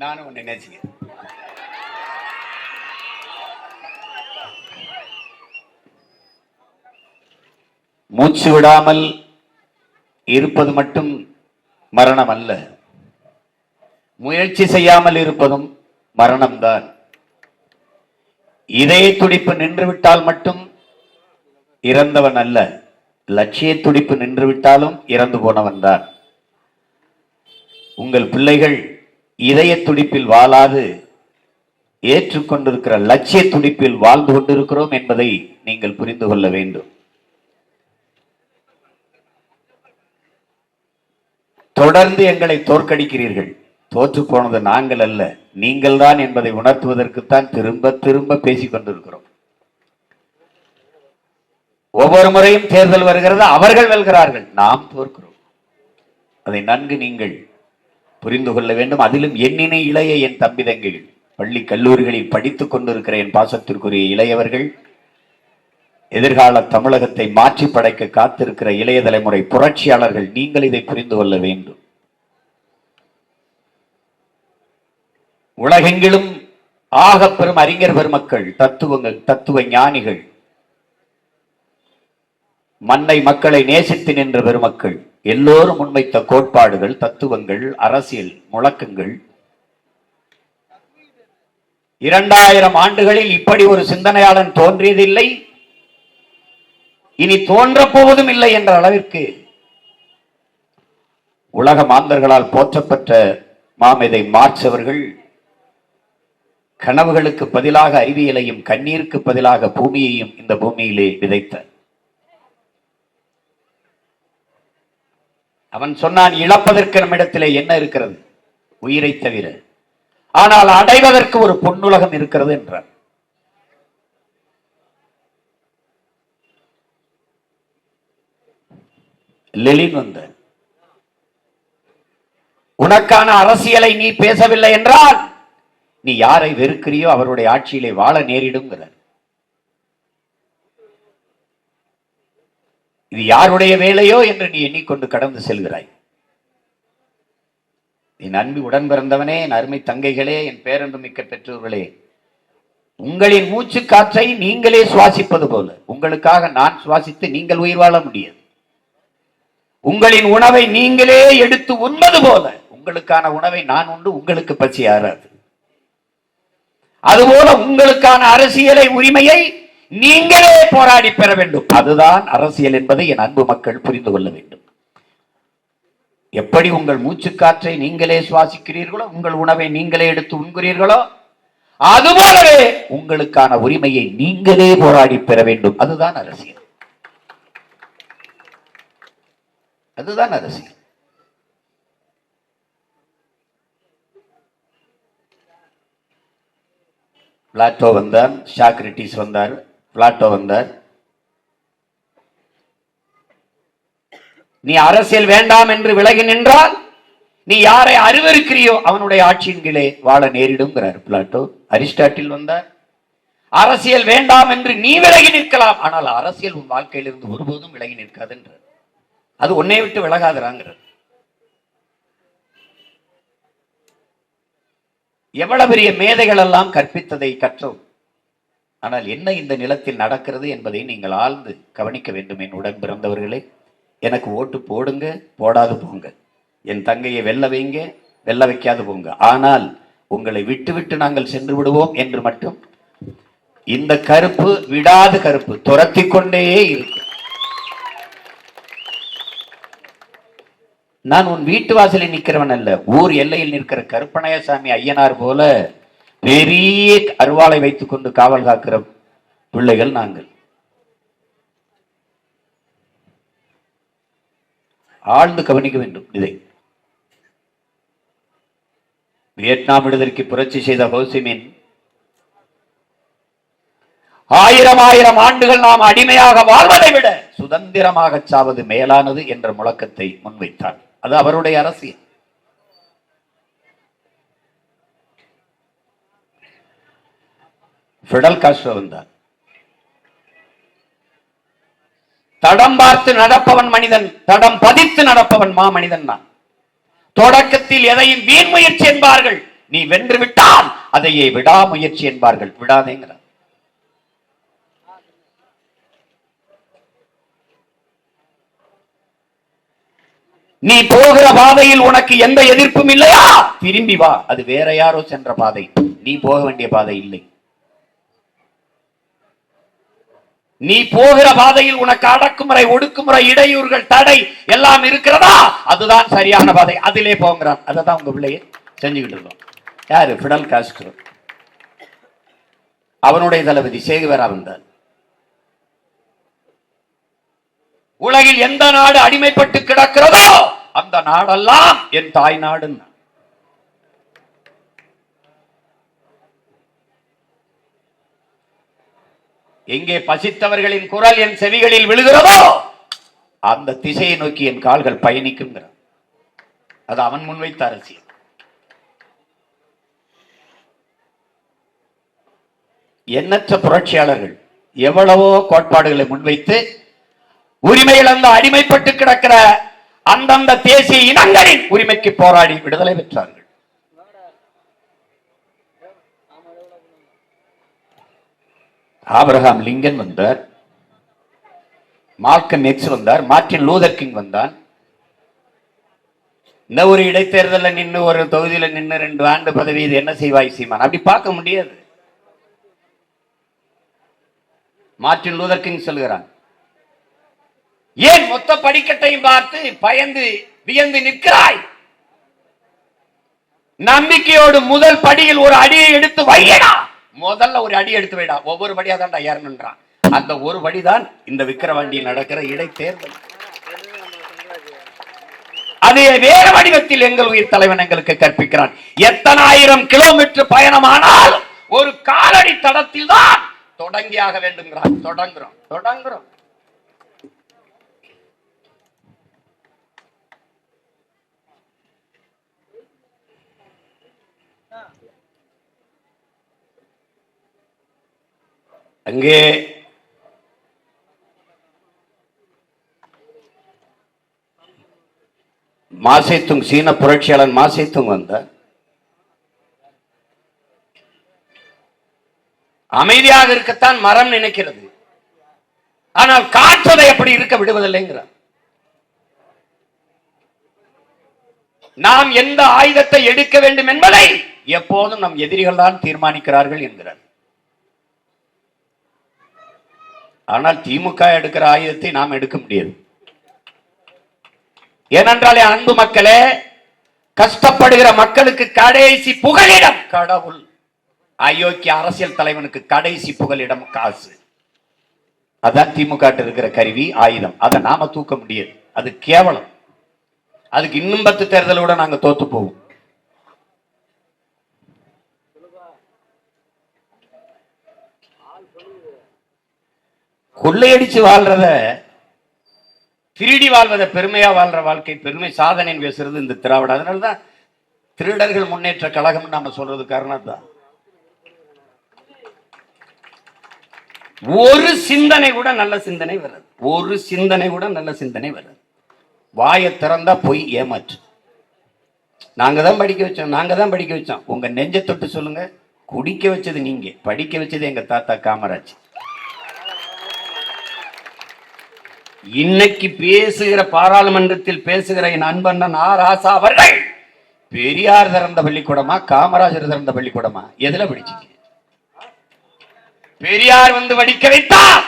நானும் ஒண்ணு நினைச்சுக்கிறேன். மூச்சு விடாமல் இருப்பது மட்டும் மரணம் அல்ல, முயற்சி செய்யாமல் இருப்பதும் மரணம்தான். இதய துடிப்பு நின்றுவிட்டால் மட்டும் இறந்தவன் அல்ல, லட்சிய துடிப்பு நின்றுவிட்டாலும் இறந்து போனவன் தான். உங்கள் பிள்ளைகள் இதய துடிப்பில் வாழாது ஏற்றுக்கொண்டிருக்கிற லட்சிய துடிப்பில் வாழ்ந்து கொண்டிருக்கிறோம் என்பதை நீங்கள் புரிந்து கொள்ள வேண்டும். தொடர்ந்து எங்களை தோற்கடிக்கிறீர்கள். தோற்று போனது நாங்கள் அல்ல, நீங்கள் தான் என்பதை உணர்த்துவதற்குத்தான் திரும்ப திரும்ப பேசிக் கொண்டிருக்கிறோம். ஒவ்வொரு முறையும் தேர்தல் வருகிறது, அவர்கள் வெல்கிறார்கள், நாம் தோற்கிறோம். அதை நன்கு நீங்கள் புரிந்து கொள்ள வேண்டும். அதிலும் எண்ணினை இளைய என் தம்பி தங்கைகள், பள்ளி கல்லூரிகளில் படித்துக் கொண்டிருக்கிற என் பாசத்திற்குரிய இளையவர்கள், எதிர்கால தமிழகத்தை மாற்றி படைக்க காத்திருக்கிற இளைய தலைமுறை புரட்சியாளர்கள், நீங்கள் இதை புரிந்து கொள்ள வேண்டும். உலகெங்கிலும் ஆக பெரும் அறிஞர் பெருமக்கள், தத்துவ ஞானிகள், மண்ணை மக்களை நேசித்து நின்ற பெருமக்கள் எல்லோரும் முன்வைத்த கோட்பாடுகள், தத்துவங்கள், அரசியல் முழக்கங்கள் 2000 ஆண்டுகளில் இப்படி ஒரு சிந்தனையாளன் தோன்றியதில்லை, இனி தோன்றப் போவதும் இல்லை என்ற அளவிற்கு உலக மாந்தர்களால் போற்றப்பட்ட மாமேதை மார்க்ஸ் அவர்கள் கனவுகளுக்கு பதிலாக அறிவியலையும் கண்ணீருக்கு பதிலாக பூமியையும் இந்த பூமியிலே விதைத்தார். அவன் சொன்னான், இழப்பதற்கு நம்மிடத்திலே என்ன இருக்கிறது? உயிரை தவிர. ஆனால் அடைவதற்கு ஒரு பொன்னுலகம் இருக்கிறது என்றார். லெனின் வந்தார். உனக்கான அரசியலை நீ பேசவில்லை என்றால் நீ யாரை வெறுக்கிறியோ அவருடைய ஆட்சியிலே வாழ நேரிடுங்கிறார். இது யாருடைய வேலையோ என்று நீ எண்ணிக்கொண்டு கடந்து செல்கிறாய். என் அன்பு உடன் பிறந்தவனே, என் அருமை தங்கைகளே, என் பேரன்பு மிக்க பெற்றோர்களே, உங்களின் மூச்சு காற்றை நீங்களே சுவாசிப்பது போல உங்களுக்காக நான் சுவாசித்து நீங்கள் உயிர் வாழ முடியாது. உங்களின் உணவை நீங்களே எடுத்து உண்பது போல உங்களுக்கான உணவை நான் உண்டு உங்களுக்கு பசி ஆறாது. அதுபோல உங்களுக்கான அரசியலை உரிமையை நீங்களே போராடி பெற வேண்டும். அதுதான் அரசியல் என்பதை என் அன்பு மக்கள் புரிந்து கொள்ள வேண்டும். எப்படி உங்கள் மூச்சுக்காற்றை நீங்களே சுவாசிக்கிறீர்களோ, உங்கள் உணவை நீங்களே எடுத்து உண்கிறீர்களோ, அதுபோலவே உங்களுக்கான உரிமையை நீங்களே போராடி பெற வேண்டும். அதுதான் அரசியல். அதுதான் அரசியல். பிளாட்டோ வந்தார், சாக்ரட்டிஸ் வந்தார், பிளாட்டோ வந்தார். நீ அரசியல் வேண்டாம் என்று விலகி நின்றால் நீ யாரை அருவருக்கிறியோ அவனுடைய ஆட்சியின் கீழே வாழ நேரிடுங்கிறார் பிளாட்டோ. அரிஸ்டாட்டில் வந்தார். அரசியல் வேண்டாம் என்று நீ விலகி நிற்கலாம், ஆனால் அரசியல் உன் வாழ்க்கையிலிருந்து ஒருபோதும் விலகி நிற்காது என்றார். அது உன்னை விட்டு விலகாதராங்கிறார். எவ்வளவு பெரிய மேதைகள் எல்லாம் கற்பித்ததை கற்றோம். ஆனால் என்ன இந்த நிலத்தில் நடக்கிறது என்பதை நீங்கள் ஆழ்ந்து கவனிக்க வேண்டும். என் உடன் பிறந்தவர்களே, எனக்கு ஓட்டு போடுங்க, போடாது போங்க, என் தங்கையை வெல்ல வைங்க, வெல்ல வைக்காது போங்க, ஆனால் உங்களை விட்டு விட்டு நாங்கள் சென்று விடுவோம் என்று மட்டும் இந்த கருப்பு விடாது கருப்பு துரத்தி கொண்டே இருக்கும். நான் உன் வீட்டு வாசலில் நிற்கிறவன் அல்ல, ஊர் எல்லையில் நிற்கிற கருப்பணயசாமி ஐயனார் போல பெரிய அருவாளை வைத்துக் கொண்டு காவல் காக்கிற பிள்ளைகள் நாங்கள். ஆழ்ந்து கவனிக்க வேண்டும் இதை. வியட்நாம் விடுதலைக்கு புரட்சி செய்த ஹோசிமின் 1000 ஆண்டுகள் நாம் அடிமையாக வாழ்வதை விட சுதந்திரமாக சாவது மேலானது என்ற முழக்கத்தை முன்வைத்தார். அது அவருடைய அரசியல். பிடல் காஸ்ட்ரோ வந்தார். தடம் பார்த்து நடப்பவன் மனிதன், தடம் பதித்து நடப்பவன் மா மனிதன் தான். தொடக்கத்தில் எதையும் வீண் முயற்சி என்பார்கள், நீ வென்று விட்டால் அதையே விடாமுயற்சி என்பார்கள். விடாதேங்கிற நீ போகிற பாதையில் உனக்கு எந்த எதிர்ப்பும் இல்லையா, திரும்பி வா. அது வேற யாரோ சென்ற பாதை, நீ போக வேண்டிய பாதை இல்லை. நீ போகிற பாதையில் உனக்கு அடக்குமுறை, ஒடுக்குமுறை, இடையூறுகள், தடை எல்லாம் இருக்கிறதா, அதுதான் சரியான பாதை, அதிலே போங்கிறான். அதான் உங்க பிள்ளைய செஞ்சுக்கிட்டு இருக்கோம். யாரு? Fidel Castro. அவனுடைய தளபதி சேகுவேரா வந்தார். உலகில் எந்த நாடு அடிமைப்பட்டு கிடக்கிறதோ அந்த நாடெல்லாம் என் தாய் நாடு. எங்கே பசித்தவர்களின் குரல் என் செவிகளில் விழுகிறதோ அந்த திசையை நோக்கி என் கால்கள் பயணிக்கும். அது அவன் முன்வைத்த அரசியல். எண்ணற்ற புரட்சியாளர்கள் எவ்வளவோ கோட்பாடுகளை முன்வைத்து உரிமை இழந்த அடிமைப்பட்டு கிடக்கிற அந்தந்த தேசிய இனங்களின் உரிமைக்கு போராடி விடுதலை பெற்றார்கள். ஆபிரகாம் லிங்கன் வந்தார், மால்கம் எக்ஸ் வந்தார், மார்ட்டின் லூதர் கிங் வந்தான். இந்த ஒரு இடைத்தேர்தலில் நின்று ஒரு தொகுதியில நின்று 2 ஆண்டு பதவி, இது என்ன செய்வாய் சீமான்? அப்படி பார்க்க முடியாது. மார்ட்டின் லூதர் கிங் சொல்கிறான், ஏன் மொத்த படிக்கட்டையும் பார்த்து பயந்து வியந்து நிற்கிறாய்? நம்பிக்கையோடு முதல் படியில் ஒரு அடியை எடுத்து வையடா. முதல்ல ஒரு அடி எடுத்து வைடா. ஒவ்வொரு படியா தான்டா ஏறணுன்றான். அந்த ஒரு படிதான் இந்த விக்கிரவாண்டியில் நடக்கிற இடைத்தேர்தல். அதே வேற வடிவத்தில் எங்கள் உயிர் தலைவன் எங்களுக்கு கற்பிக்கிறான். எத்தனை ஆயிரம் கிலோமீட்டர் பயணமானால் ஒரு காலடி தடத்தில் தான் தொடங்கியாக வேண்டும். தொடங்குறோம். அங்கே மாசேத்துங், சீன புரட்சியாளன் மாசேத்துங் வந்தார். அமைதியாக இருக்கத்தான் மரம் நினைக்கிறது, ஆனால் காற்றதை எப்படி இருக்க விடுவதில்லைங்கிறார். நாம் எந்த ஆயுதத்தை எடுக்க வேண்டும் என்பதை எப்போதும் நம் எதிரிகள் தான் தீர்மானிக்கிறார்கள் என்கிறார். ஆனால் திமுக எடுக்கிற ஆயுதத்தை நாம் எடுக்க முடியாது. ஏனென்றாலே அன்பு மக்களே, கஷ்டப்படுகிற மக்களுக்கு கடைசி புகலிடம் கடவுள். அயோக்கிய அரசியல் தலைவனுக்கு கடைசி புகலிடம் காசு. அதான் திமுக இருக்கிற கருவி, ஆயுதம். அதை நாம தூக்க முடியாது. அது கேவலம். அதுக்கு இன்னும் 10 தேர்தலோட நாங்க தோத்து போவோம். கொள்ளையடிச்சு வாழ்றத, திருடி வாழ்வத பெருமையா வாழ்ற வாழ்க்கை, பெருமை சாதனைன்னு பேசுறது இந்த திராவிட. அதனாலதான் திருடர்கள் முன்னேற்ற கழகம் நாம சொல்றது காரணம் தான். ஒரு சிந்தனை கூட நல்ல சிந்தனை வராது. ஒரு சிந்தனை கூட நல்ல சிந்தனை வராது. வாயை திறந்தா போய் ஏமாற்று. நாங்க தான் படிக்க வச்சோம். உங்க நெஞ்ச தொட்டு சொல்லுங்க, குடிக்க வச்சது நீங்க, படிக்க வச்சது எங்க தாத்தா காமராஜ். இன்னைக்கு பேசுகிற, பாராளுமன்றத்தில் பேசுகிற என் அன்பண்ணன் ராசா அவர்கள் பெரியார் திறந்த பள்ளிக்கூடமா, காமராஜர் திறந்த பள்ளிக்கூடமா? எதுல படிச்சீங்க? பெரியார் வந்து படிக்க வைத்தார்.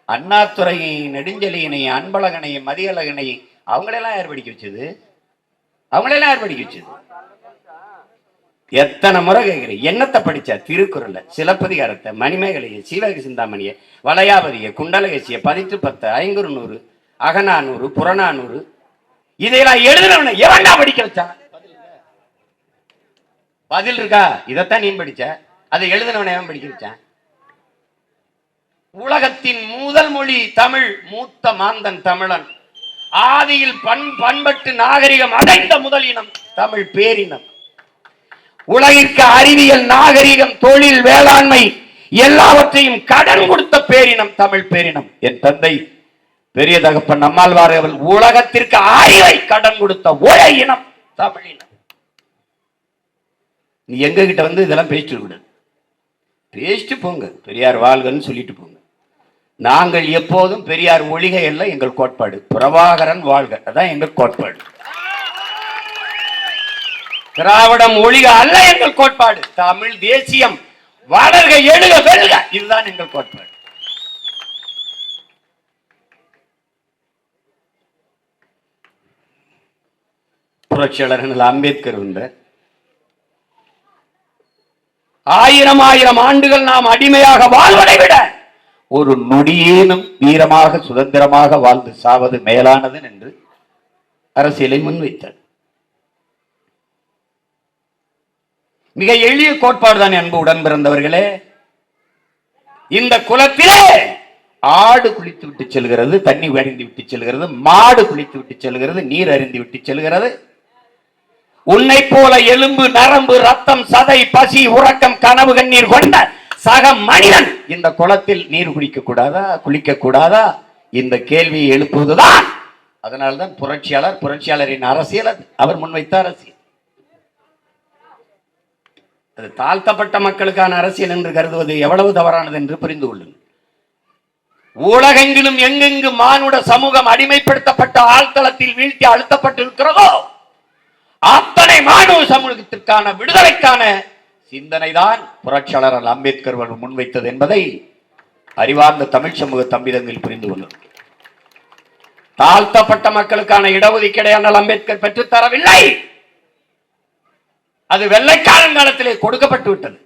அண்ணாதுரையை, நெடுஞ்செழியனை, அன்பழகனை, மதியழகனை அவங்களெல்லாம் யார் படிக்க வச்சது? எத்தனை முறை கேட்கிறேன், என்னத்தை படிச்சா? திருக்குறளை, சிலப்பதிகாரத்தை, மணிமேகலையை, சீவக சிந்தாமணியை, வளையாபதியை, குண்டலகசியை, 10 ஐங்குறுநூறு, அகநானூறு, புறநானூறு, இதையெல்லாம் எழுதுனவனை எவன்டா படிக்க வச்சான்? பதில் இருக்கா? இதைத்தான் நீ படிச்ச. அதை எழுதுனவனை எவன் படிக்க வச்சான்? உலகத்தின் முதல் மொழி தமிழ், மூத்த மாந்தன் தமிழன், ஆதியில் பண்பட்டு நாகரிகம் அடைந்த முதல் இனம் தமிழ் பேரினம். உலகிற்கு அறிவியல், நாகரிகம், தொழில், வேளாண்மை எல்லாவற்றையும் கடன் கொடுத்த பேரினம் தமிழ் பேரினம். என் தந்தை பெரிய தகப்பன் நம்மாழ்வார் அவர்கள் உலகத்திற்கு அறிவை கடன் கொடுத்த ஒரே இனம் தமிழினம். நீ எங்க கிட்ட வந்து இதெல்லாம் பேசிட்டு கூடாது. பேசிட்டு போங்க, பெரியார் வாழ்கன்னு சொல்லிட்டு போங்க. நாங்கள் எப்போதும் பெரியார் ஒழிகை அல்ல எங்கள் கோட்பாடு, பிரபாகரன் வாழ்க, அதான் எங்கள் கோட்பாடு. திராவிடம் ஒழிக அல்ல எங்கள் கோட்பாடு, தமிழ் தேசியம் வளர்க எழுக வெல்க, இதுதான் எங்கள் கோட்பாடு. புரட்சியாளர் அம்பேத்கர் வந்தார். 1000 ஆண்டுகள் நாம் அடிமையாக வாழ்வதை விட ஒரு நொடியேனும் வீரமாக சுதந்திரமாக வாழ்ந்து சாவது மேலானது என்று அரசியலை முன்வைத்தார். மிக எளிய கோட்பாடு தான் அன்பு உடன் பிறந்தவர்களே. இந்த குலத்திலே ஆடு குளித்து விட்டு செல்கிறது, தண்ணி அறிந்து விட்டு செல்கிறது, மாடு குளித்து விட்டு செல்கிறது, நீர் அறிந்து விட்டு செல்கிறது. உன்னை போல எலும்பு நரம்பு ரத்தம் சதை பசி உறக்கம் கனவு கண்ணீர் கொண்ட சக மனிதன் இந்த குளத்தில் நீர் குடிக்க கூடாதா, குளிக்க கூடாதா? இந்த கேள்வியை எழுப்புவதுதான். அதனால்தான் புரட்சியாளரின் அரசியல் அவர் முன்வைத்த அரசியல். அது தாழ்த்தப்பட்ட மக்களுக்கான அரசியல் என்று கருதுவது எவ்வளவு தவறானது என்று புரிந்து கொள்ளுங்கள். உலகெங்கிலும் எங்கெங்கு மானுட சமூகம் அடிமைப்படுத்தப்பட்ட ஆழ்தளத்தில் வீழ்த்தி அழுத்தப்பட்டிருக்கிறதோ அத்தனை மாணவ சமூகத்திற்கான விடுதலைக்கான சிந்தனைதான் புரட்சியாளர் அம்பேத்கர் அவர்கள் முன்வைத்தது என்பதை அறிவார்ந்த தமிழ் சமூக தம்பிதங்கள் புரிந்து கொள்ளும். தாழ்த்தப்பட்ட மக்களுக்கான இடஒதுக்கீடை அம்பேத்கர் பெற்றுத் தரவில்லை. அது வெள்ளைக்காரன் காலத்திலே கொடுக்கப்பட்டு விட்டது.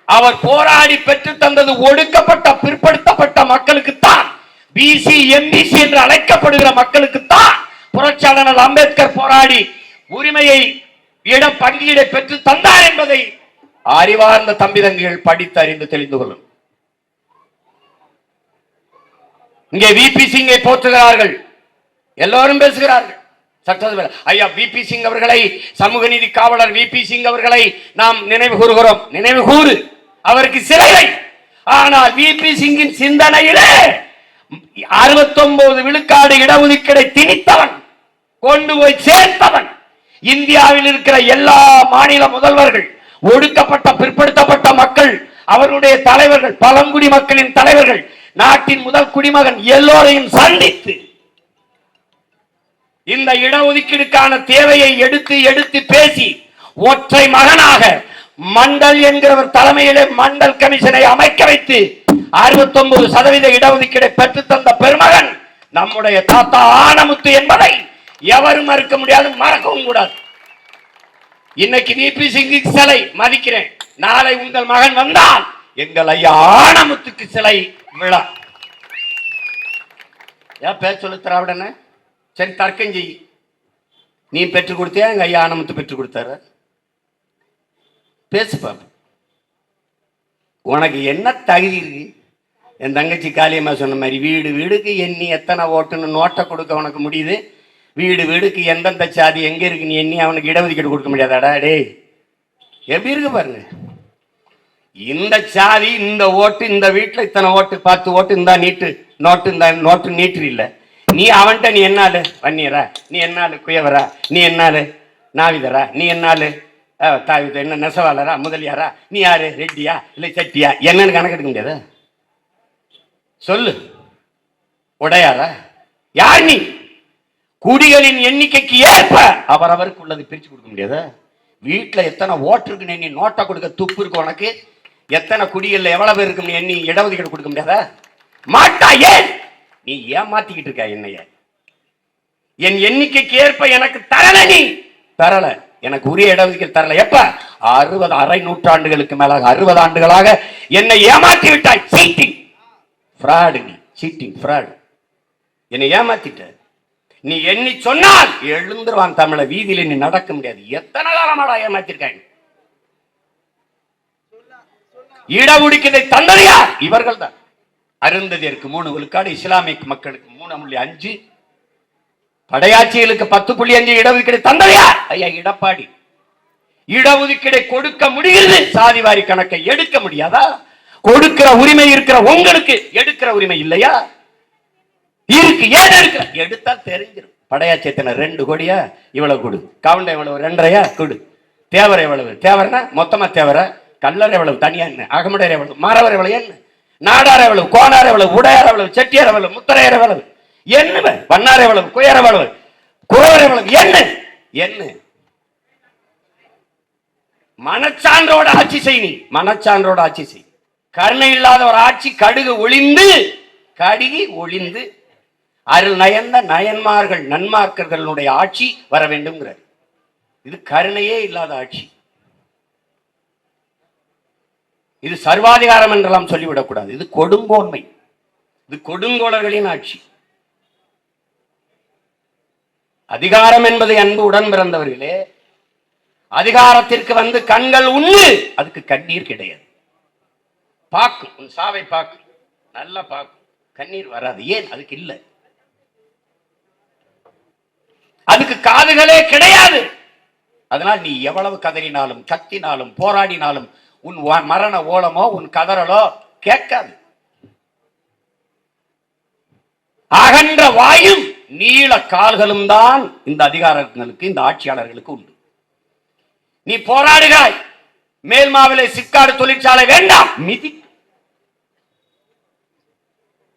அவர் போராடி பெற்று தந்தது ஒடுக்கப்பட்ட பிற்படுத்தப்பட்ட மக்களுக்குத்தான், பிசி எம்பிசி என்று அழைக்கப்படுகிற மக்களுக்குத்தான் புரட்சியாளர் அம்பேத்கர் போராடி உரிமையை பங்கீடை பெற்று தந்தார் என்பதை அறிவார்ந்த தம்பிதங்கள் படித்து அறிந்து தெரிந்து கொள்ளும். இங்கே விபி சிங்கை போற்றுகிறார்கள், எல்லோரும் பேசுகிறார்கள். சட்டசபை ஐயா விபி சிங் அவர்களை, சமூக நீதி காவலர் விபி சிங் அவர்களை நாம் நினைவு கூறுகிறோம். நினைவு கூறு, அவருக்கு சிலை. ஆனால் விபி சிங்கின் சிந்தனையிலே 69 விழுக்காடு இடஒதுக்கீடை திணித்தவன், கொண்டு போய் சேர்த்தவன். இந்தியாவில் இருக்கிற எல்லா மாநில முதல்வர்கள், ஒடுக்கப்பட்ட பிற்படுத்தப்பட்ட மக்கள், அவருடைய தலைவர்கள், பழங்குடி மக்களின் தலைவர்கள், நாட்டின் முதல் குடிமகன் எல்லோரையும் சந்தித்து இந்த இடஒதுக்கீடுக்கான தேவையை எடுத்து எடுத்து பேசி ஒற்றை மகனாக மண்டல் என்கிறவர் தலைமையிலே மண்டல் கமிஷனை அமைக்க வைத்து 69% இடஒதுக்கீடை பெற்று தந்த பெருமகன் நம்முடைய தாத்தா ஆனமுத்து என்பதை எவரும் மறுக்க முடியாது, மறக்கவும் கூடாது. இன்னைக்கு விபி சிங்குக்கு சிலை மதிக்கிறேன், நாளை உங்கள் மகன் வந்தால் எங்கள் ஐயா ஆனமுத்துக்கு சிலை விழா. ஏன் பேர் சொல்லு திராவிடன? சரி தர்க்கம் செய். நீ பெற்றுக் கொடுத்தியா, எங்க ஐயா ஆனமுத்து பெற்றுக் கொடுத்தாரு? பேசு பாப்ப, உனக்கு என்ன தகுதி இருக்கு? என் தங்கச்சி காளியம்மா சொன்ன மாதிரி வீடு வீடுக்கு எண்ணி எத்தனை ஓட்டுன்னு நோட்டை கொடுக்க உனக்கு முடியுது. வீடு வீடுக்கு எந்தெந்த சாதி எங்க இருக்கு நீ எண்ணி அவனுக்கு இடஒதுக்கீடு கொடுக்க முடியாதாடா? டே எப்படி இருக்கு பாருங்க. இந்த சாதி இந்த ஓட்டு, இந்த வீட்டுல இத்தனை ஓட்டு 10 ஓட்டு இந்த நீட்டு நோட்டு, இந்த நோட்டு நீட்டு இல்ல. நீ அவன்கிட்ட நீ என்னாலு வன்னியரா, நீ என்னாலு குயவரா, நீ என்னாலு நாவிதரா, நீ என்னாலு என்ன நெசவாளரா, முதலியாரா, நீ யாரு ரெட்டியா இல்லை செட்டியா, என்னன்னு கணக்கெடுக்க முடியாதா? சொல்லு. உடையாரா? யார் நீ? குடிகளின் எண்ணிக்கைக்கு ஏற்ப அவரவருக்கு உள்ளது பிரிச்சு கொடுக்க முடியாதா? வீட்டுல எத்தனை ஓட்டு இருக்கு நீ நோட்டை கொடுக்க துப்பு இருக்கு உனக்கு? எத்தனை குடிகள்ல எவ்வளவு பேர் இருக்கு எண்ணி இடஒதுக்கீடு கொடுக்க முடியாதா? மாட்டா. ஏன் நீ ஏமாத்திக்கிட்டு இருக்க என்னைய? என் எண்ணிக்கைக்கு ஏற்ப எனக்கு தரல, நீ தரல, எனக்கு உரிய இடஒதுக்கீடு தரல. எப்ப? 60 அரை நூற்றாண்டுகளுக்கு மேலாக 60 ஆண்டுகளாக என்னை ஏமாத்தி விட்டாய். சீட்டிங் ஃப்ராடு, நீ சீட்டிங் ஃப்ராடு, என்னை ஏமாத்திட்ட. நீ எண்ணி சொன்னால் எழுந்துருவான் தமிழ, வீதியில நீ நடக்க முடியாது. எத்தனை காலமாடா ஏமாத்திருக்காங்க? இடஒதுக்கீட்டை தந்தது யார்? இவர்கள் தான். அருந்ததியருக்கு 3 விழுக்காடு, இஸ்லாமிய மக்களுக்கு 3.5, படையாட்சிகளுக்கு 10.5 இடஒதுக்கீடு தந்தது யார்? ஐயா எடப்பாடி. இடஒதுக்கீடை கொடுக்க முடிகிறது, சாதிவாரி கணக்கை எடுக்க முடியாதா? கொடுக்கிற உரிமை இருக்கிற உங்களுக்கு எடுக்கிற உரிமை இல்லையா? இருக்கு. ஏன் எடுக்கிற? எடுத்தால் தெரிஞ்சிடும். படையாட்சி எத்தனை 2 கோடியா? இவ்வளவு கொடு. கவுண்ட இவ்வளவு 2.5 கொடு. தேவர் எவ்வளவு? தேவர்னா மொத்தமா தேவர, கல்லர் எவ்வளவு தனியா என்ன, அகமுடையர் எவ்வளவு, மாறவர் எவ்வளவு என்ன, நாடார் எவ்வளவு, கோனார் எவ்வளவு, உடையார் எவ்வளவு, செட்டியார் எவ்வளவு, முத்தரையர் எவ்வளவு என்ன, வண்ணார் எவ்வளவு, குயர் எவ்வளவு, குறவர் எவ்வளவு என்ன என்ன. மனச்சான்றோட ஆட்சி செய், நீ மனச்சான்றோட ஆட்சி செய். கருணை இல்லாத ஒரு ஆட்சி கடுகு ஒளிந்து, கடுகி ஒளிந்து அருள் நயந்த நயன்மார்கள் நன்மார்க்கர்களுடைய ஆட்சி வர வேண்டும்ங்கிறார். இது கருணையே இல்லாத ஆட்சி. இது சர்வாதிகாரம் என்றெல்லாம் சொல்லிவிடக்கூடாது. இது கொடுங்கோன்மை, இது கொடுங்கோளர்களின் ஆட்சி. அதிகாரம் என்பதை அன்பு உடன் பிறந்தவர்களே, அதிகாரத்திற்கு வந்து கண்கள் உண்ணு, அதுக்கு கண்ணீர் கிடையாது. பார்க்கும், உன் சாவை பார்க்கும், நல்லா பார்க்கும், கண்ணீர் வராது. ஏன்? அதுக்கு இல்லை. அதுக்கு காதுகளே கிடையாது. அதனால் நீ எவ்வளவு கதறினாலும் கத்தினாலும் போராடினாலும் உன் மரண ஓலமோ உன் கதறலோ கேட்காது. அகன்ற வாயும் நீள கால்களும் தான் இந்த அதிகாரங்களுக்கு, இந்த ஆட்சியாளர்களுக்கு உண்டு. நீ போராடுகிறாய், மேல்மாவிலே சிக்காடு தொழிற்சாலை வேண்டாம், மிதி.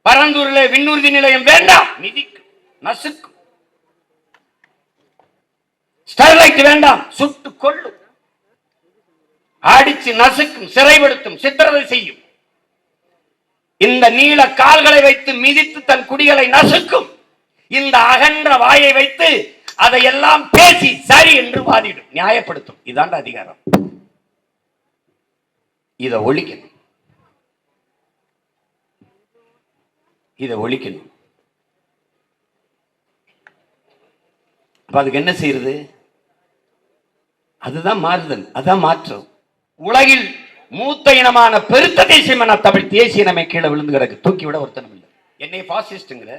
பரந்தூரிலே விண்ணூர்தி நிலையம் வேண்டாம், மிதிக்கும், நசுக்கும். ஸ்டெர்லைட் வேண்டாம், சுட்டு கொள்ளும், அடிச்சு நசுக்கும், சிறைப்படுத்தும், சித்திரவதை செய்யும். இந்த நீள கால்களை வைத்து மிதித்து தன் குடிகளை நசுக்கும். இந்த அகன்ற வாயை வைத்து அதையெல்லாம் பேசி சரி என்று வாதிடும், நியாயப்படுத்தும். இதாண்ட அதிகாரம். இதை ஒழிக்கணும், இதை ஒழிக்கணும். அதுக்கு என்ன செய்யறது? அதுதான் மாறுதல், அதுதான் மாற்றம். உலகில் மூத்த இனமான பெருத்த தேசியம் என தமிழ் தேசிய இனமே கீழே விழுந்து கிடக்கு. தூக்கி விட ஒருத்தனும் இல்லை. என்னை பாசிஸ்ட்ங்கிற,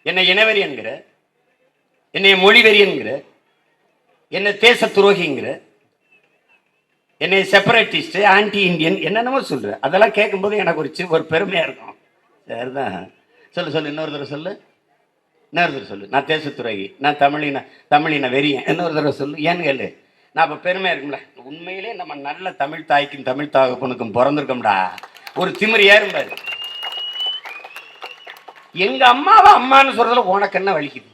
என்னை இனவெறி என்கிற, என்னை மொழிவெறி என்கிற, என்னை தேச துரோகிங்கிற, என்னை செப்பரேட்டிஸ்ட், ஆன்டி இந்தியன், என்னென்னமோ சொல்ற. அதெல்லாம் கேட்கும்போது எனக்கு ஒரு பெருமையா இருக்கும். சரிதான், சொல்லு சொல்லு, இன்னொரு தடவை சொல்லு, இன்னொரு தடவை சொல்லு. நான் தேச துரோகி, நான் தமிழின வெறியன், இன்னொரு தடவை சொல்லு. ஏன்னு கேளு, நான் இப்போ பெருமையா இருக்கும்ல. உண்மையிலே நம்ம நல்ல தமிழ் தாய்க்கும் தமிழ் தகப்பனுக்கும் பிறந்திருக்கோம்டா. ஒரு திமிரி ஏறும்பாரு. எங்க அம்மாவை அம்மான்னு சொல்றதுல உனக்கு என்ன வலிக்குது?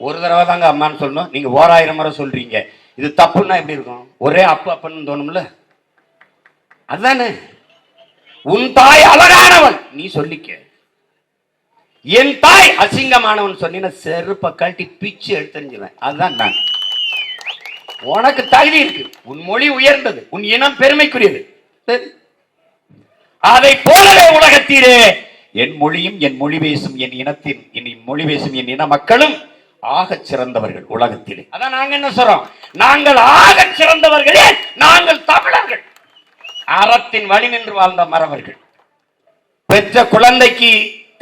ஒரு தடவை தாங்க அம்மான்னு சொல்லணும், நீங்க 1000 முறை சொல்றீங்க. இது தப்புன்னா எப்படி இருக்கும்? ஒரே அப்பு அப்பன்னு தோணும்ல. அதுதானே. உன் தாய் அழகானவன், நீ சொல்லிக்க. என் தாய் அசிங்கமானவன் சொன்னீங்கன்னா செருப்ப கழட்டி பிச்சு எடுத்துருஞ்சுவேன். அதுதான் நான். உனக்கு தகுதி இருக்கு, உன் மொழி உயர்ந்தது, உன் இனம் பெருமைக்குரியது. அதை போலவே உலகத்தீரே என் மொழியும் என் மொழி பேசும் என் இனத்தின் மொழி பேசும் என் இன மக்களும் ஆக சிறந்தவர்கள் உலகத்திலே. அதான் நாங்க என்ன சொல்றோம்? நாங்கள் ஆக சிறந்தவர்களே, நாங்கள் தமிழர்கள், அறத்தின் வழி நின்று வாழ்ந்த மறவர்கள். பெற்ற குழந்தைக்கு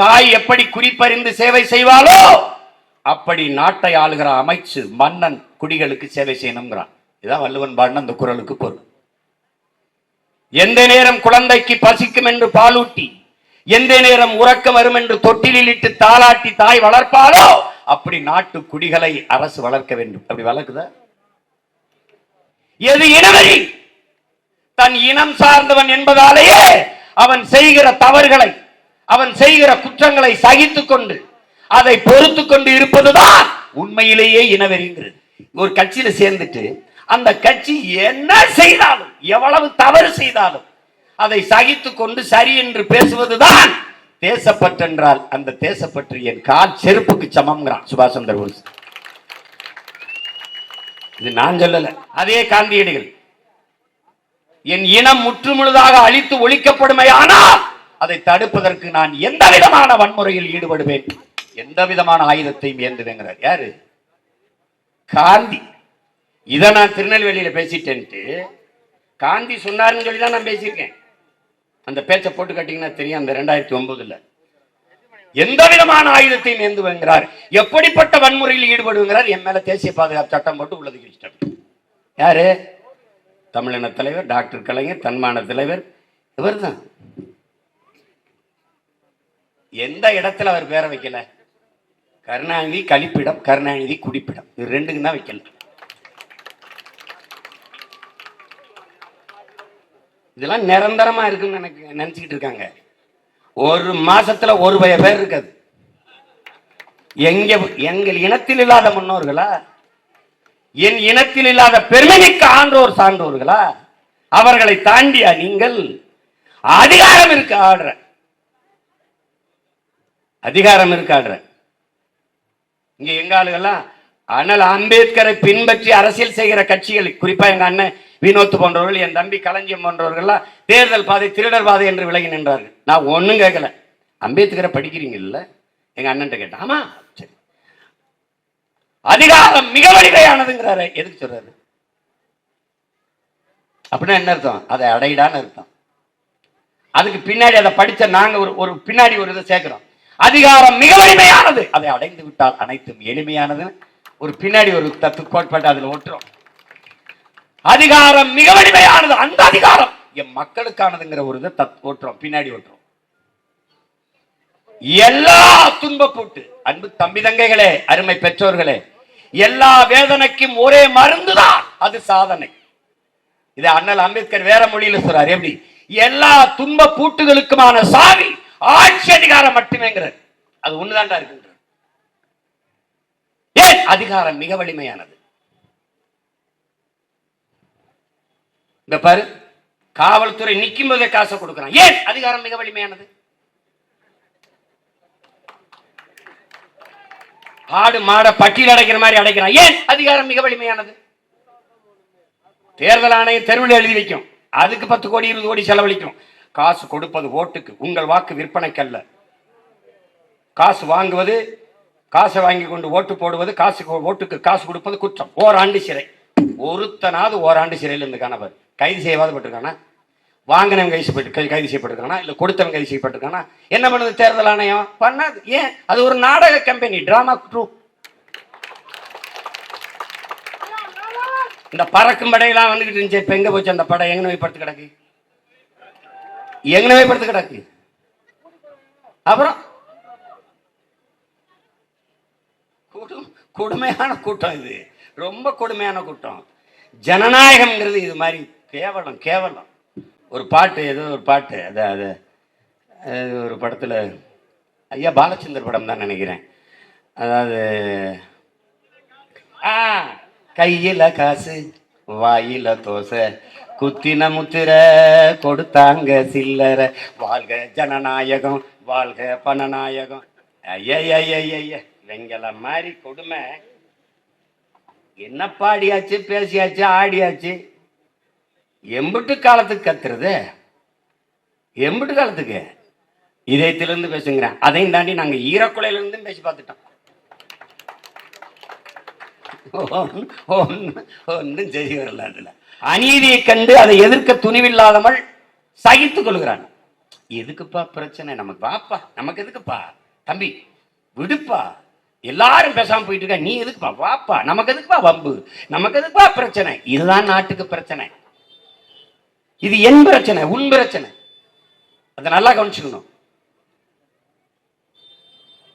தாய் எப்படி குறிப்பறிந்து சேவை செய்வாளோ அப்படி நாட்டை ஆளுகிற அமைச்சு மன்னன் குடிகளுக்கு சேவை செய்யணுங்கிறான். இதான் வள்ளுவன் பாடின அந்த குறளுக்கு பொருள். எந்த நேரம் குழந்தைக்கு பசிக்கும் என்று பாலூட்டி, எந்த நேரம் உறக்கம் வரும் என்று தொட்டிலில் இட்டு தாளாட்டி தாய் வளர்ப்பாளோ அப்படி நாட்டு குடிகளை அரசு வளர்க்க வேண்டும். அப்படி வளர்க்குதா? எது இனவெறி? தன் இனம் சார்ந்தவன் என்பதாலேயே அவன் செய்கிற தவறுகளை, அவன் செய்கிற குற்றங்களை சகித்துக் கொண்டு அதை பொறுத்து கொண்டு இருப்பதுதான் உண்மையிலேயே இனவெறிங்கிறது. ஒரு கட்சியில சேர்ந்துட்டு அந்த கட்சி என்ன செய்தாலும், எவ்வளவு தவறு செய்தாலும் அதை சகித்துக் கொண்டு சரி என்று பேசுவதுதான் தேசப்பற்று என்றால், அந்த தேசப்பற்று என் கால் செருப்புக்கு சமம்ங்கிறான் சுபாஷ் சந்திர போஸ். இது நான் சொல்லல, அதே காந்தியடிகள். என் இனம் முற்றுமுழுதாக அழித்து ஒழிக்கப்படுமையானால் அதை தடுப்பதற்கு நான் எந்த விதமான வன்முறையில் ஈடுபடுவேன், எந்த விதமான ஆயுதத்தையும் ஏந்துவேங்கிறார். யாரு? காந்தி. இதை நான் திருநெல்வேலியில பேசிட்டேன்ட்டு காந்தி சொன்னாருன்னு சொல்லி தான் நான் பேசியிருக்கேன். அந்த பேச்சை போட்டு கட்டிங்கன்னா தெரியும். அந்த 2009 எந்த விதமான ஆயுதத்தையும் ஏந்துவேங்கிறார். எப்படிப்பட்ட வன்முறையில் ஈடுபடுங்கிறார். என் மேல தேசிய பாதுகாப்பு சட்டம் போட்டு உள்ளது வச்சுட்டார். யாரு? தமிழின தலைவர் டாக்டர் கலைஞர், தன்மான தலைவர். இவர் தான். எந்த இடத்துல அவர் பேரை வைக்கல? கருணாநிதி கழிப்பிடம், கருணாநிதி குடிப்பிடம், இது ரெண்டுக்கும் தான் வைக்கல. இதெல்லாம் நிரந்தரமா இருக்குன்னு நினைச்சுக்கிட்டு இருக்காங்க. ஒரு மாசத்துல ஒரு பேர் இருக்காது. எங்கள் இனத்தில் இல்லாத முன்னோர்களா, என் இனத்தில் இல்லாத பெருமைமிக்க ஆன்றோர் சான்றோர்களா, அவர்களை தாண்டியா நீங்கள்? அதிகாரம் இருக்கு ஆடுற, அதிகாரம் இருக்கு ஆடுற. இங்க எங்க ஆளுகள்லாம் அண்ணல் அம்பேத்கரை பின்பற்றி அரசியல் செய்கிற கட்சிகள், குறிப்பா எங்க அண்ணன் வினோத் போன்றவர்கள், என் தம்பி களஞ்சியம் போன்றவர்கள்லாம் தேர்தல் பாதை திருடர் பாதை என்று விலகி நின்றார்கள். நான் ஒன்னும் கேட்கல. அம்பேத்கரை படிக்கிறீங்கல்ல, எங்க அண்ணன் கேட்டேன். ஆமா சரி, அதிகாரம் மிக வலிமையானதுங்கிறாரு. எதுக்கு சொல்றாரு அப்படின்னா என்ன அர்த்தம்? அதை அடையிடான்னு அர்த்தம். அதுக்கு பின்னாடி அதை படிச்ச நாங்க ஒரு பின்னாடி ஒரு இதை சேர்க்கிறோம். அதிகாரம் மிக வலிமையானது, அதை அடைந்து விட்டால் அனைத்தும் எளிமையானது. ஒரு பின்னாடி ஒரு தத்து கோட்பாட்டு அதுல ஒட்டுறோம். அதிகாரம் மிக வலிமையானது, அந்த அதிகாரம் என் மக்களுக்கானதுங்கிற ஒரு இதை ஓட்டுறோம், பின்னாடி ஓட்டுறோம். எல்லா துன்ப போட்டு, அன்பு தம்பி தங்கைகளே, அருமை பெற்றோர்களே, எல்லா வேதனைக்கும் ஒரே மருந்துதான், அது சாதனை. இதை அண்ணல் அம்பேத்கர் வேற மொழியில சொல்றாரு. எப்படி? எல்லா துன்ப பூட்டுகளுக்குமான சாவி ஆட்சி அதிகாரம் மட்டுமேங்கிறார். அது ஒண்ணுதான்டா இருக்கு. ஏன்? அதிகாரம் மிக வலிமையானது. இந்த பாரு, காவல்துறை நிற்கும் போதே காசை கொடுக்கிறான். ஏன்? அதிகாரம் மிக வலிமையானது. ஆடு மாட பட்டியல் அடைக்கிற மாதிரி அடைக்கிறான். ஏன்? அதிகாரம் மிக வலிமையானது. தேர்தல் ஆணையம் தெருவில் எழுதி வைக்கும், அதுக்கு 10 கோடி 20 கோடி செலவழிக்கும். காசு கொடுப்பது ஓட்டுக்கு, உங்கள் வாக்கு விற்பனைக்கல்ல. காசு வாங்குவது, காசை வாங்கி கொண்டு ஓட்டு போடுவது, ஓட்டுக்கு காசு கொடுப்பது குற்றம். ஓராண்டு சிறை. ஒருத்தனாவது ஓராண்டு சிறையில் இருந்து காணவர் கைது செய்யப்பட்டிருக்கானா? வாங்கினவன் கைது செய்யப்பட்டிருக்கானா? இல்ல கொடுத்தவன் கைது செய்யப்பட்டிருக்கானா? என்ன பண்ணுது தேர்தல் ஆணையம்? பண்ணாது. ஏன்? அது ஒரு நாடக கம்பெனி, டிராமா ட்ரூப். இந்த பறக்கும் படையெல்லாம் வந்துகிட்டு இருந்துச்சு, இப்ப எங்க போச்சு அந்த படை? எங்க நோய் படுத்து கிடக்கு, எங்க நோய் படுத்து கிடக்கு. அப்புறம் கொடுமையான கூட்டம், இது ரொம்ப கொடுமையான கூட்டம். ஜனநாயகம்ங்கிறது இது மாதிரி கேவலம், கேவலம். ஒரு பாட்டு, ஏதோ ஒரு பாட்டு, அது ஒரு படத்துல, ஐயா பாலச்சந்தர் படம் தான் நினைக்கிறேன். அதாவது கையில காசு வாயில தோசை, குத்தின முத்திர கொடுத்தாங்க சில்லற, வாழ்க ஜனநாயகம் வாழ்க பணநாயகம். ஐய வெங்கல மாதிரி கொடுமை. என்ன பாடியாச்சு, பேசியாச்சு, ஆடியாச்சு. எம்பிட்டு காலத்துக்கு கத்துறது? எம்பிட்டு காலத்துக்கு? இதயத்திலிருந்து பேசுங்கிறேன். அதையும் தாண்டி நாங்க ஈரக்குலையிலிருந்து பேசி பார்த்துட்டோம். ஒன்னும் செய்தி வரல. அதுல அநீதியை கண்டு அதை எதிர்க்க துணிவில்லாதவள் சகித்துக் கொள்கிறான். எதுக்குப்பா பிரச்சனை நமக்கு? வாப்பா, நமக்கு எதுக்குப்பா தம்பி, விடுப்பா, எல்லாரும் பேசாம போயிட்டு இருக்கா, நீ எதுக்குப்பா, வாப்பா, நமக்கு எதுக்குப்பா வம்பு, நமக்கு எதுக்குப்பா பிரச்சனை? இதுதான் நாட்டுக்கு பிரச்சனை. இது என் பிரச்சனை, உன் பிரச்சனை. அதை நல்லா கவனிச்சுக்கணும்.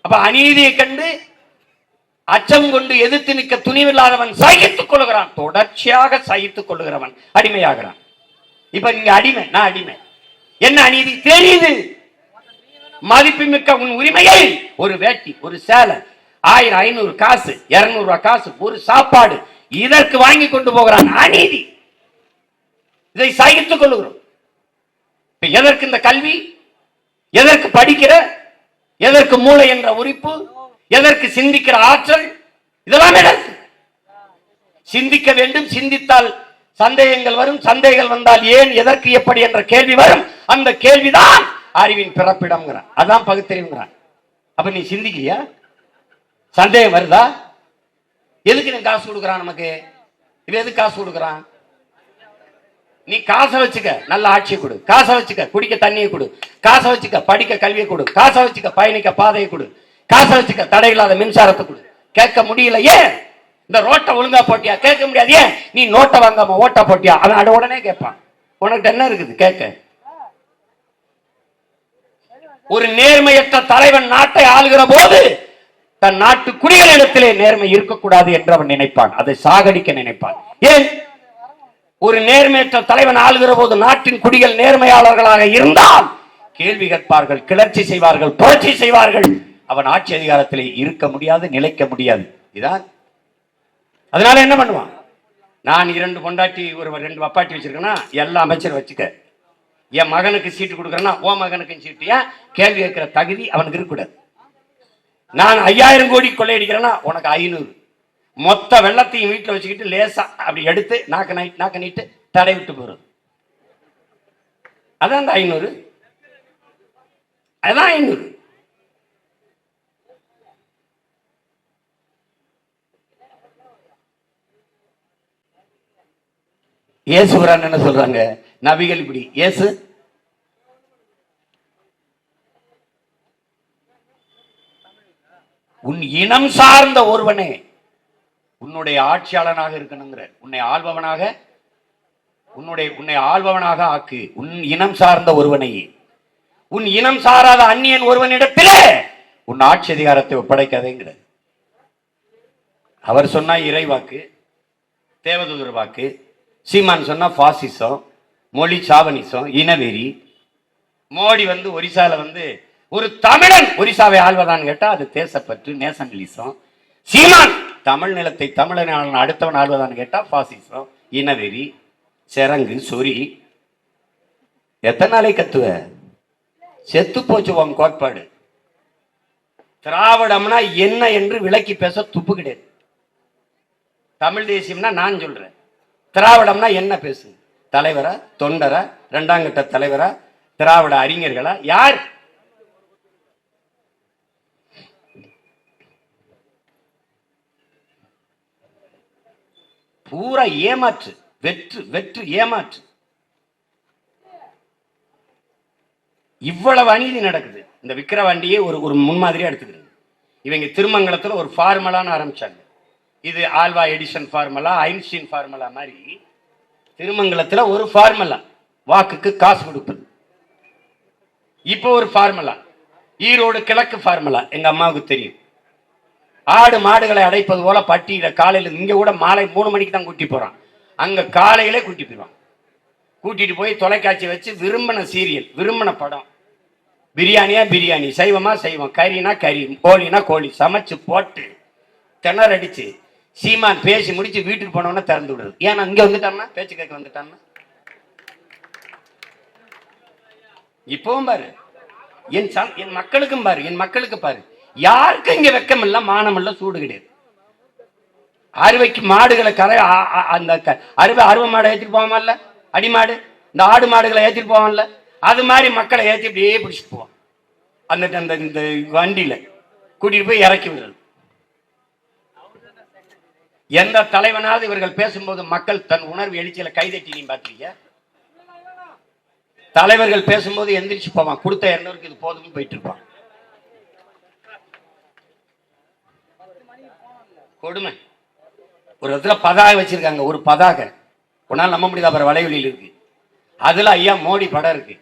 அப்ப அநீதியை கண்டு அச்சம் கொண்டு எதிர்த்து நிற்க துணிவில்லாதவன் சகித்துக் கொள்கிறான். தொடர்ச்சியாக சகித்துக் கொள்கிறவன் அடிமையாகிறான். இப்ப நீங்க அடிமை, நான் அடிமை. என்ன அநீதி தெரியுது? மதிப்புமிக்க உன் உரிமையை, ஒரு வேட்டி, ஒரு சேலை, 1000 500 காசு, 200 ரூபாய் காசு, ஒரு சாப்பாடு, இதற்கு வாங்கி கொண்டு போகிறான். அநீதி. இதை சகித்துக் கொள்கிறோம். எதற்கு இந்த கல்வி? எதற்கு படிக்கிற? எதற்கு மூளை என்ற உறுப்பு? எதற்கு சிந்திக்கிற ஆற்றல்? இதெல்லாம் எதற்கு? சிந்திக்க வேண்டும். சிந்தித்தால் சந்தேகங்கள் வரும். சந்தேகங்கள் வந்தால் ஏன், எதற்கு, எப்படி என்ற கேள்வி வரும். அந்த கேள்விதான் அறிவின் பிறப்பிடம். அதான் பகுத்தறிவுங்கிறான். அப்ப நீ சிந்திக்கிறியா? சந்தேகம் வருதா? எதுக்கு நீ காசு கொடுக்குறான்? நமக்கு இது எதுக்கு காசு கொடுக்குறான்? நீ காசை வச்சுக்க, நல்ல ஆட்சியை கொடு. காசை வச்சுக்க, குடிக்க தண்ணியை கொடு. காசை வச்சுக்க, படிக்க கல்வியை கொடு. காசை வச்சுக்க, பயணிக்க பாதையை கொடு. காசை வச்சுக்க, தடையில்லாத மின்சாரத்தை கொடு. கேட்க முடியல. ஏன்? இந்த ரோட்டை ஒழுங்கா போட்டியா? கேட்க முடியாது. ஏன்? நீ நோட்டை வாங்காம ஓட்டா போட்டியா? அவன் அட உடனே கேட்பான். உனக்கு என்ன இருக்குது கேட்க? ஒரு நேர்மையற்ற தலைவன் நாட்டை ஆளுகிற போது தன் நாட்டு குடிகளிடத்திலே நேர்மை இருக்கக்கூடாது என்று அவன் நினைப்பான். அதை சாகடிக்க நினைப்பான். ஏன்? ஒரு நேர்மையற்ற தலைவன் ஆளுகிற போது நாட்டின் குடிகள் நேர்மையாளர்களாக இருந்தால் கேள்வி கேட்பார்கள், கிளர்ச்சி செய்வார்கள், புரட்சி செய்வார்கள். அவன் ஆட்சி அதிகாரத்தில் இருக்க முடியாது, நிலைக்க முடியாது. இதான். அதனால என்ன பண்ணுவான்? நான் 2 பொண்டாட்டி ஒரு 2 வப்பாட்டி வச்சிருக்கேன்னா எல்லா அமைச்சரும் வச்சுக்க. என் மகனுக்கு சீட்டு கொடுக்குறேன்னா ஓ மகனுக்கு சீட்டு. ஏன்? கேள்வி கேட்கிற தகுதி அவனுக்கு இருக்கக்கூடாது. நான் 5000 கோடி கொள்ளையடிக்கிறேன்னா உனக்கு 500. மொத்த வெள்ளத்தையும் வீட்டில் வச்சுக்கிட்டு லேசா அப்படி எடுத்து நாக்க நீட்டு தடை விட்டு போறது. அதான் அந்த 500. அதான் 500. இயேசுரான் என்ன சொல்றாங்க? நபிகள் இப்படி. இயேசு உன் இனம் சார்ந்த ஒருவனே உன்னுடைய ஆட்சியாளனாக இருக்கணுங்கிற, உன்னை ஆள்பவனாக ஆக்கு. உன் இனம் சார்ந்த ஒருவனை, உன் இனம் சாராத அந்நியன் ஒருவனிடத்திலே உன் ஆட்சி அதிகாரத்தை ஒப்படைக்காதேங்கிற. அவர் சொன்னா இறைவாக்கு, தேவதூதர் வாக்கு. சீமான் சொன்னா பாசிசம், மொழி சாவனிசம், இனவெறி. மோடி ஒரிசால ஒரு தமிழன் ஒரிசாவை ஆள்வதான்னு கேட்டா அது தேசப்பற்று, நேசனலிசம். சீமான் தமிழ் நிலத்தை தமிழன் அடுத்தவன் ஆள்வதான்னு கேட்டா பாசிசம், இனவெறி, செரங்கு, சொறி. எத்தனை நாளை கத்துவ? செத்து போச்சு உன் கோட்பாடு. திராவிடம்னா என்ன என்று விளக்கி பேச துப்பு கிடையாது. தமிழ் தேசியம்னா நான் சொல்றேன், திராவிடம்னா என்ன பேசு? தலைவரா, தொண்டரா, 2ஆம் கட்ட தலைவரா, திராவிட அறிஞர்களா, யார்? பூரா ஏமாற்று, வெற்று ஏமாற்று. இவ்வளவு அநீதி நடக்குது. இந்த விக்கிரவாண்டியே ஒரு முன்மாதிரியா எடுத்துக்கிறது. இவங்க திருமங்கலத்துல ஒரு ஃபார்முலான்னு ஆரம்பிச்சாங்க. இது Alva Edison formula, Einstein formula மாதிரி திருமங்கலத்துல ஒரு ஃபார்முலா, வாக்குக்கு காசு கொடுப்பது. இப்போ ஒரு ஃபார்முலா ஈரோடு கிழக்கு ஃபார்முலா, எங்க அம்மாவுக்கு தெரியும். ஆடு மாடுகளை அடைப்பது போல பட்டியல காலையில, இங்க கூட மாலை 3 மணிக்கு தான் கூட்டி போறான், அங்க காலையிலே கூட்டி போயிடுவான். கூட்டிட்டு போய் தொலைக்காட்சி வச்சு விரும்பின சீரியல், விரும்பின படம், பிரியாணியா பிரியாணி, சைவமா சைவம், கறினா கறி, கோழினா கோழி சமைச்சு போட்டு திணறடிச்சு சீமான் பேசி முடிச்சு வீட்டுக்கு போனவன திறந்து விடுறது. ஏன்னா இங்க வந்துட்டான்னா, பேச்சு கேட்க வந்துட்டான்னா. இப்பவும் பாரு, என் மக்களுக்கும் பாரு, என் மக்களுக்கு பாரு, யாருக்கும் இங்க வெக்கம் இல்ல, மானம் இல்ல, சூடு கிடையாது. அறுவைக்கு மாடுகளை அந்த அருவ மாடை ஏற்றிட்டு போவான்ல, அடிமாடு, இந்த ஆடு மாடுகளை ஏற்றிட்டு போவான்ல, அது மாதிரி மக்களை ஏற்றி இப்படியே பிடிச்சிட்டு போவான். அந்த வண்டியில கூட்டிட்டு போய் இறக்கி விடுறது. எந்த தலைவனாவது இவர்கள் பேசும்போது மக்கள் தன் உணர்வு எழுச்சியில கைதட்டி நீ பாத்தீங்க? தலைவர்கள் பேசும்போது எந்திரிச்சு போவான், கொடுத்த 200க்கு இது போதும்னு போயிட்டு இருப்பான். கொடுமை. ஒரு இடத்துல பதாக வச்சிருக்காங்க, ஒரு பதாக உன்னால நம்ப முடியாது, அப்புறம் வலைவெளியில் இருக்கு. அதுல ஐயா மோடி படம் இருக்கு.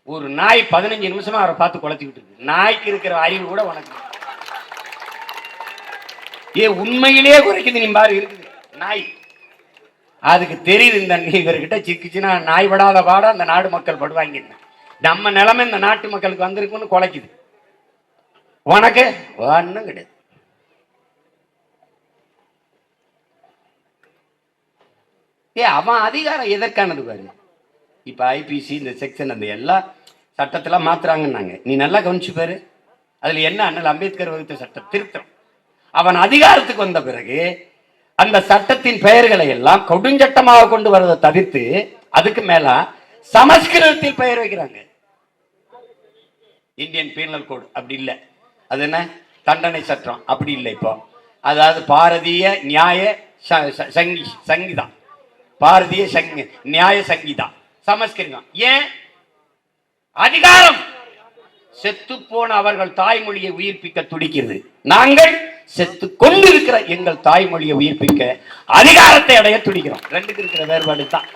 ஒரு நாய் 15 நிமிஷமா அவரை பார்த்து குளத்திக்கிட்டு இருக்கு. நாய்க்கு இருக்கிற அறிவு கூட உனக்கு உண்மையிலேயே குறைக்குது. நீ பாரு, இருக்குது நாய், அதுக்கு தெரியுது இந்த இவர்கிட்ட சிக்கிச்சுன்னா நாய் படாத பாட அந்த நாடு மக்கள் படுவாங்க. நம்ம நிலைமை இந்த நாட்டு மக்களுக்கு வந்திருக்குன்னு குலைக்குது. உனக்கு ஒன்னும் கிடையாது. அவன் அதிகாரம் எதற்கானது பாரு. இப்ப ஐபிசி இந்த செக்ஷன் அந்த எல்லா சட்டத்துல மாத்துறாங்கன்னாங்க, நீ நல்லா கவனிச்சு பாரு. அதுல என்ன, அண்ணல் அம்பேத்கர் வகுத்த சட்டம் திருத்தம். அவன் அதிகாரத்துக்கு வந்த பிறகு அந்த சட்டத்தின் பெயர்களை எல்லாம் கொடுஞ்சட்டமாக கொண்டு வரதை தவிர்த்து அதுக்கு மேல சமஸ்கிருதத்தில் பெயர் வைக்கிறாங்க. இந்தியன் பீனல் கோட் அப்படி இல்லை, அது என்ன தண்டனை சட்டம் அப்படி இல்லை. இப்போ அதாவது பாரதிய நியாய சங்கீதா, பாரதிய நியாய சங்கீதா, சமஸ்கிருதம். ஏன்? அதிகாரம். செத்து போன அவர்கள் தாய்மொழியை உயிர்ப்பிக்க துடிக்கிறது. நாங்கள் செத்து கொண்டிருக்கிற எங்கள் தாய்மொழியை உயிர்ப்பிக்க அதிகாரத்தை அடைய துடிக்கிறோம். ரெண்டுக்கு இருக்கிற வேறுபாடு தான்.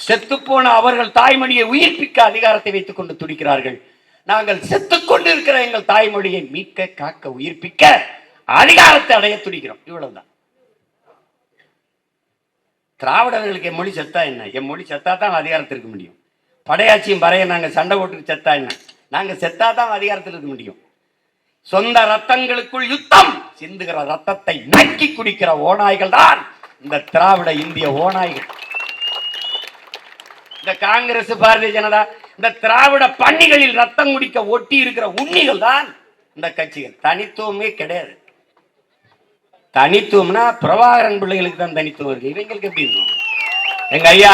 செத்து போன அவர்கள் தாய்மொழியை உயிர்ப்பிக்க அதிகாரத்தை வைத்துக் கொண்டு துடிக்கிறார்கள். நாங்கள் செத்து கொண்டிருக்கிற எங்கள் தாய்மொழியை மீட்க, காக்க, உயிர்ப்பிக்க அதிகாரத்தை அடைய துடிக்கிறோம். இவ்வளவுதான். திராவிடர்களுக்கு என் மொழி செத்தா என்ன? என் மொழி செத்தா தான் அதிகாரத்தில் இருக்க முடியும். படையாட்சியும் பறைய நாங்க சண்டை போட்டு செத்தா என்ன? நாங்க செத்தா தான் அதிகாரத்தில் இருக்க முடியும். சொந்த ரத்தங்களுக்குள் யுத்தம் சிந்துகிற ரத்தத்தை நக்கி குடிக்கிற ஓநாய்கள் தான் இந்த திராவிட இந்திய ஓநாய்கள். இந்த காங்கிரஸ், பாரதிய ஜனதா, இந்த திராவிட பன்னிகளில் ரத்தம் குடிக்க ஒட்டி இருக்கிற உண்ணிகள் தான் இந்த கட்சிகள். தனித்துவமே கிடையாது. தனித்துவம்னா பிரபாகரன் பிள்ளைகளுக்கு தான் தனித்துவம் இருக்கு. இவங்களுக்கு எப்படி இருக்கும்? எங்க ஐயா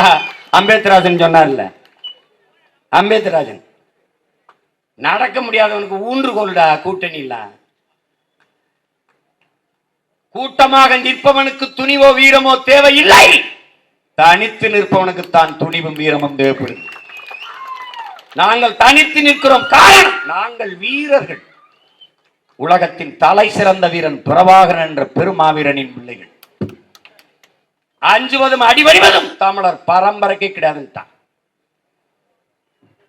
அம்பேத்ராஜன் சொன்னார்ல, அம்பேத்ராஜன் நடக்க முடியாதவனுக்கு ஊன்றுகோல்டா கூட்டணி இல்ல. கூட்டமாக நிற்பவனுக்கு துணிவோ வீரமோ தேவையில்லை. தனித்து நிற்பவனுக்கு தான் துணிவும் வீரமும் தேவைப்படுது. நாங்கள் தனித்து நிற்கிறோம். காரணம், நாங்கள் வீரர்கள். உலகத்தின் தலை சிறந்த வீரன் பிரபாகரன் என்ற பெருமாவீரனின் பிள்ளைகள். அஞ்சுவதும் அடிவடிவதும் தமிழர் பரம்பரைக்கு கிடையாது.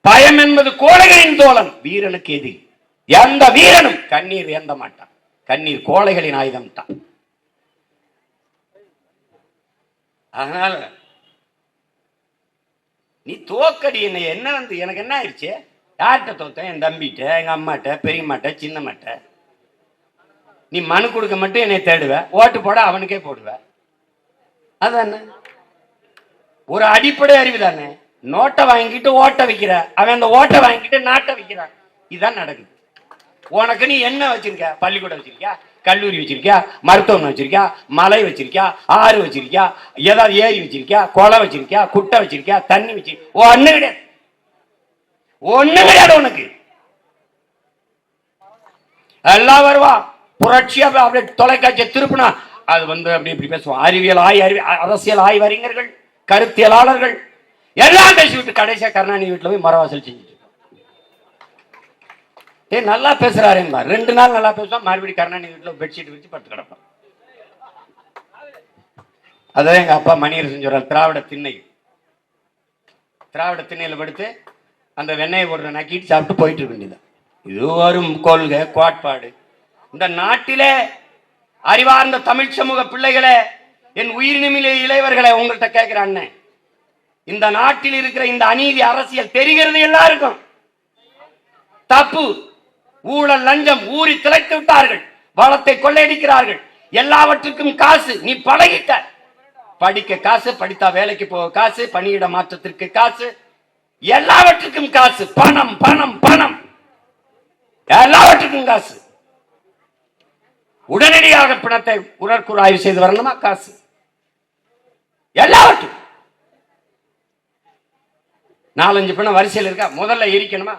பயம் என்பது கோழைகளின் தோழன், வீரனுக்கு எதிரி. எந்த வீரனும் கண்ணீர் ஏந்த மாட்டான். கண்ணீர் கோழைகளின் ஆயுதம் தான். அதனால நீ தோக்கடி என்ன வந்து எனக்கு என்ன ஆயிடுச்சு? யார்கிட்ட தோத்தேன்? என் தம்பிட்ட, எங்க அம்மாட்ட, பெரியம்மாட்ட, சின்னம்மாட்ட. நீ மனு கொடுக்க மட்டும் என்னை தேடுவ, ஓட்டு போட அவனுக்கே போடுவ. அதானே ஒரு அடிப்படை அறிவு தானே. நோட்டை வாங்கிட்டு ஓட்ட வைக்கிற, அவன் அந்த ஓட்டை வாங்கிட்டு நாட்டை வைக்கிறான். இதுதான் நடக்குது. உனக்கு நீ என்ன வச்சிருக்க? பள்ளிக்கூடம் வச்சிருக்கியா, கல்லூரி வச்சிருக்கியா, மருத்துவமனை வச்சிருக்கியா, மலை வச்சிருக்கியா, ஆறு வச்சிருக்கியா, ஏதாவது ஏரி வச்சிருக்கியா, குளம் வச்சிருக்கியா, குட்டை வச்சிருக்கியா, தண்ணி வச்சிருக்கியா? ஒண்ணு கிடையாது. ஒண்ணு கிடையாது உனக்கு. எல்லாம் வருவா புரட்சியா அப்படியே தொலைக்காட்சியை திருப்பினா அது வந்து அப்படி இப்படி பேசுவான். அரசியல் ஆய்வறிஞர்கள், கருத்தியலாளர்கள் எல்லாம் பேசிவிட்டு கடைசியா கருணாநிதி வீட்டுல போய் மரவாசல் செஞ்சுட்டு நல்லா பேசுறாரு. 2 நாள் நல்லா பேசுவான், மறுபடியும் கருணாநிதி வீட்டுல பெட்ஷீட் விரிச்சு படுத்து கிடப்பான். அதான் எங்க அப்பா மணியரசன் சொல்றாரு, திராவிட திண்ணையில படுத்து அந்த வெண்ணெயை போடுற நக்கிட்டு சாப்பிட்டு போயிட்டு இருக்க வேண்டியதான். இது வரும் கொள்கை கோட்பாடு. இந்த நாட்டிலே அறிவார்ந்த தமிழ் சமூக பிள்ளைகளே, என் உயிர் நிமில இளைவர்களை உங்கள்கிட்ட கேட்கிறேன். இந்த நாட்டில் இருக்கிற இந்த அநீதி அரசியல் தெரிகிறது எல்லாருக்கும். தப்பு, ஊழல், லஞ்சம் ஊறி திளைத்து விட்டார்கள். வளத்தை கொள்ளையடிக்கிறார்கள். எல்லாவற்றுக்கும் காசு. நீ பழகிட்ட. படிக்க காசு, படித்தா வேலைக்கு போக காசு, பணியிட மாற்றத்திற்கு காசு, எல்லாவற்றுக்கும் காசு. பணம் பணம் பணம், எல்லாவற்றுக்கும் காசு. உடனடியாக பிணத்தை உடற்கூறு ஆய்வு செய்து வரணுமா? காசு. எல்லாவற்றும் 4-5 பிணம் வரிசையில் இருக்கா, முதல்ல எரிக்கணுமா?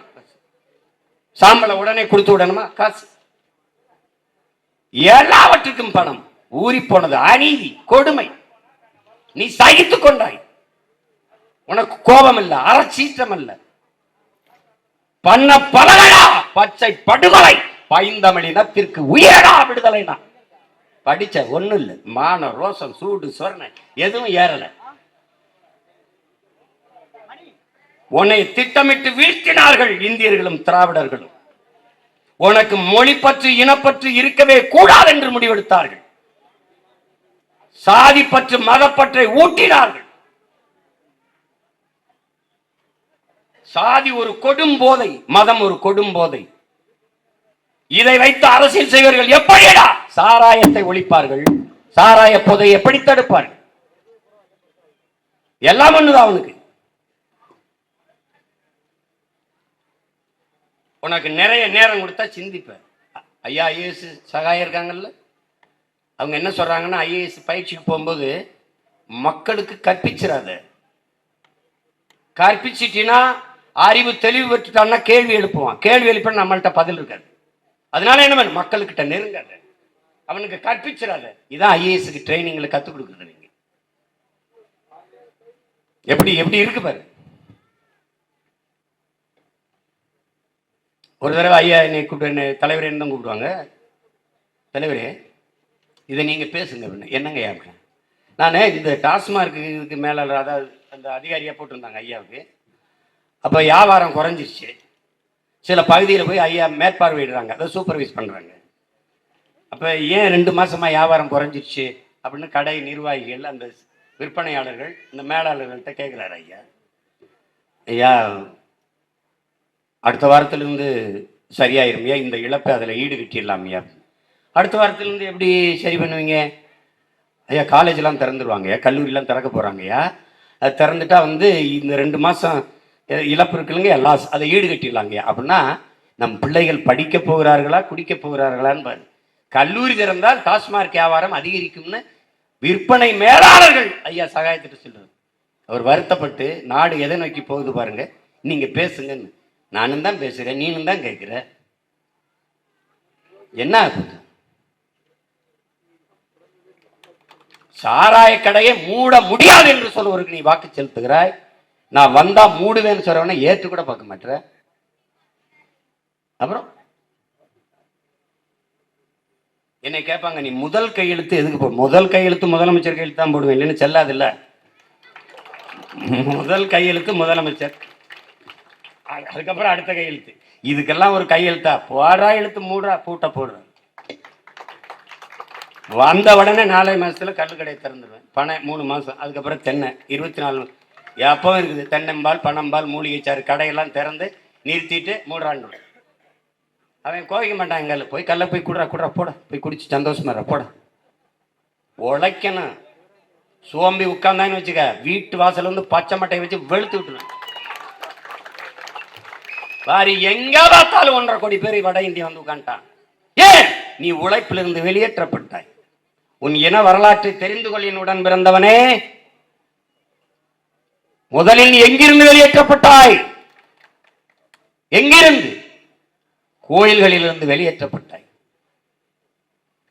சாம்பலை உடனே கொடுத்து விடணுமா? காசு. எல்லாவற்றுக்கும் பணம். ஊறி போனது அநீதி, கொடுமை. நீ சகித்துக் கொண்டாய். உனக்கு கோபம் இல்ல, அறச்சீற்றம் இல்ல. பண்ண பலகடா பச்சை படுகொலை, பைந்தமிழினத்திற்கு உயரடா விடுதலைனா. படிச்ச ஒண்ணு இல்ல, மான ரோசம் சூடு சொரணை எதுவும் ஏறல. உன்னை திட்டமிட்டு வீழ்த்தினார்கள் இந்தியர்களும் திராவிடர்களும். உனக்கு மொழி பற்று, இனப்பற்று இருக்கவே கூடாது என்று முடிவெடுத்தார்கள். சாதி பற்று, மதப்பற்றை ஊட்டினார்கள். சாதி ஒரு கொடும் போதை, மதம் ஒரு கொடும் போதை. இதை வைத்து அரசியல் செய்வர்கள் எப்படிடா சாராயத்தை ஒழிப்பார்கள்? சாராய போதை எப்படி தடுப்பார்கள்? எல்லாம் ஒண்ணுதான் அவனுக்கு. உனக்கு நிறைய நேரம் கொடுத்தா சிந்திப்ப. ஐயா ஐஏஎஸ் சகாயம் இருக்காங்கல்ல, அவங்க என்ன சொல்றாங்கன்னா, ஐஏஎஸ் பயிற்சிக்கு போகும்போது மக்களுக்கு கற்பிச்சிடாத. கற்பிச்சிட்டினா அறிவு தெளிவு பெற்றுட்டான்னா கேள்வி எழுப்புவான். கேள்வி எழுப்ப நம்மள்கிட்ட பதில் இருக்காது. அதனால என்ன பண்ண, மக்களுக்கிட்ட நெருங்காத, அவனுக்கு கற்பிச்சிடாத. இதான் ஐஏஎஸ்க்கு ட்ரைனிங்ல கத்துக் கொடுக்குறது. நீங்க எப்படி எப்படி இருக்கு பாரு. ஒரு தடவை ஐயா என்னை கூப்பிட்டு, தலைவரே தான் கூப்பிடுவாங்க. தலைவரே இதை நீங்க பேசுங்க. என்னங்க ஐயா? நான் இந்த டாஸ்மார்க் இதுக்கு மேலாளர், அதாவது அந்த அதிகாரியா போட்டிருந்தாங்க ஐயாவுக்கு. அப்போ வியாபாரம் குறைஞ்சிருச்சு. சில பகுதியில் போய் ஐயா மேற்பார்வையிடுறாங்க, அதை சூப்பர்வைஸ் பண்ணுறாங்க. அப்போ ஏன் 2 மாசமா வியாபாரம் குறைஞ்சிருச்சு அப்படின்னு கடை நிர்வாகிகள், அந்த விற்பனையாளர்கள் இந்த மேலாளர்கள்ட்ட கேட்குறாரு, ஐயா ஐயா அடுத்த வாரத்திலிருந்து சரியாயிருமையா, இந்த இழப்பை அதில் ஈடு கட்டிடலாமையா. அடுத்த வாரத்திலிருந்து எப்படி சரி பண்ணுவீங்க? ஐயா காலேஜெலாம் திறந்துருவாங்கய்யா, கல்லூரிலாம் திறக்க போகிறாங்கய்யா, அது திறந்துட்டா இந்த 2 மாதம் இழப்பு இருக்குல்லைங்க, எல்லாம் அதை ஈடு கட்டிடலாங்கய்யா. அப்படின்னா நம் பிள்ளைகள் படிக்க போகிறார்களா குடிக்க போகிறார்களான்னு பாரு. கல்லூரி திறந்தால் டாஸ்மார்க் வியாபாரம் அதிகரிக்கும்னு விற்பனை மேலாளர்கள் ஐயா சகாயத்திட்டு சொல்றாரு. அவர் வருத்தப்பட்டு நாடு எதை நோக்கி போகுது பாருங்க, நீங்க பேசுங்கன்னு. நானும் தான் பேசுறேன், நீனும் தான் கேட்கிற, என்ன ஆகுது? சாராய கடையை மூட முடியாது என்று சொல்லுவதற்கு நீ வாக்கு செலுத்துகிறாய். நான் வந்தா மூடுவேன்னு சொல்றவன ஏற்று கூட பார்க்க மாட்டேற. அப்புறம் என்னை கேட்பாங்க, நீ முதல் கையெழுத்து எதுக்கு போ? முதல் கையெழுத்து முதலமைச்சர் கையெழுத்து தான் போடுவேன், இல்லைன்னு செல்லாது இல்ல. முதல் கையெழுத்து முதலமைச்சர், அதுக்கப்புறம் அடுத்த கையெழுத்து. இதுக்கெல்லாம் ஒரு கையெழுத்தா? போடுறா எழுத்து, மூடுறா பூட்ட போடுற. வந்த உடனே 4 மாசத்துல கல்லு கடையை திறந்துடுவேன். பணம் 3 மாசம், அதுக்கப்புறம் தென்னை 24 எப்பவும் இருக்குது. தென்னம்பால், பனம்பால், மூலிகை சாறு கடையெல்லாம் திறந்து நிறுத்திட்டு மூடுறான்னு. அவன் கோவிக்க மாட்டான். எங்கால போய் கல்ல போய் குடுறா குடுறா போட, போய் குடிச்சு சந்தோஷமா போட. உழைக்கணும். சோம்பி உட்கார்ந்தான்னு வச்சுக்க, வீட்டு வாசல் பச்சை மட்டையை வச்சு வெளுத்து விட்டுருவேன். வாரி எங்க பார்த்தாலும் 1.5 கோடி பேர் வட இந்தியா உட்காந்துட்டான். ஏன்? நீ உழைப்பிலிருந்து வெளியேற்றப்பட்டாய். உன் இன வரலாற்றை தெரிந்து கொள்ளின் உடன் பிறந்தவனே, முதலில் நீ எங்கிருந்து வெளியேற்றப்பட்டாய்? எங்கிருந்து? கோயில்களிலிருந்து வெளியேற்றப்பட்டாய்.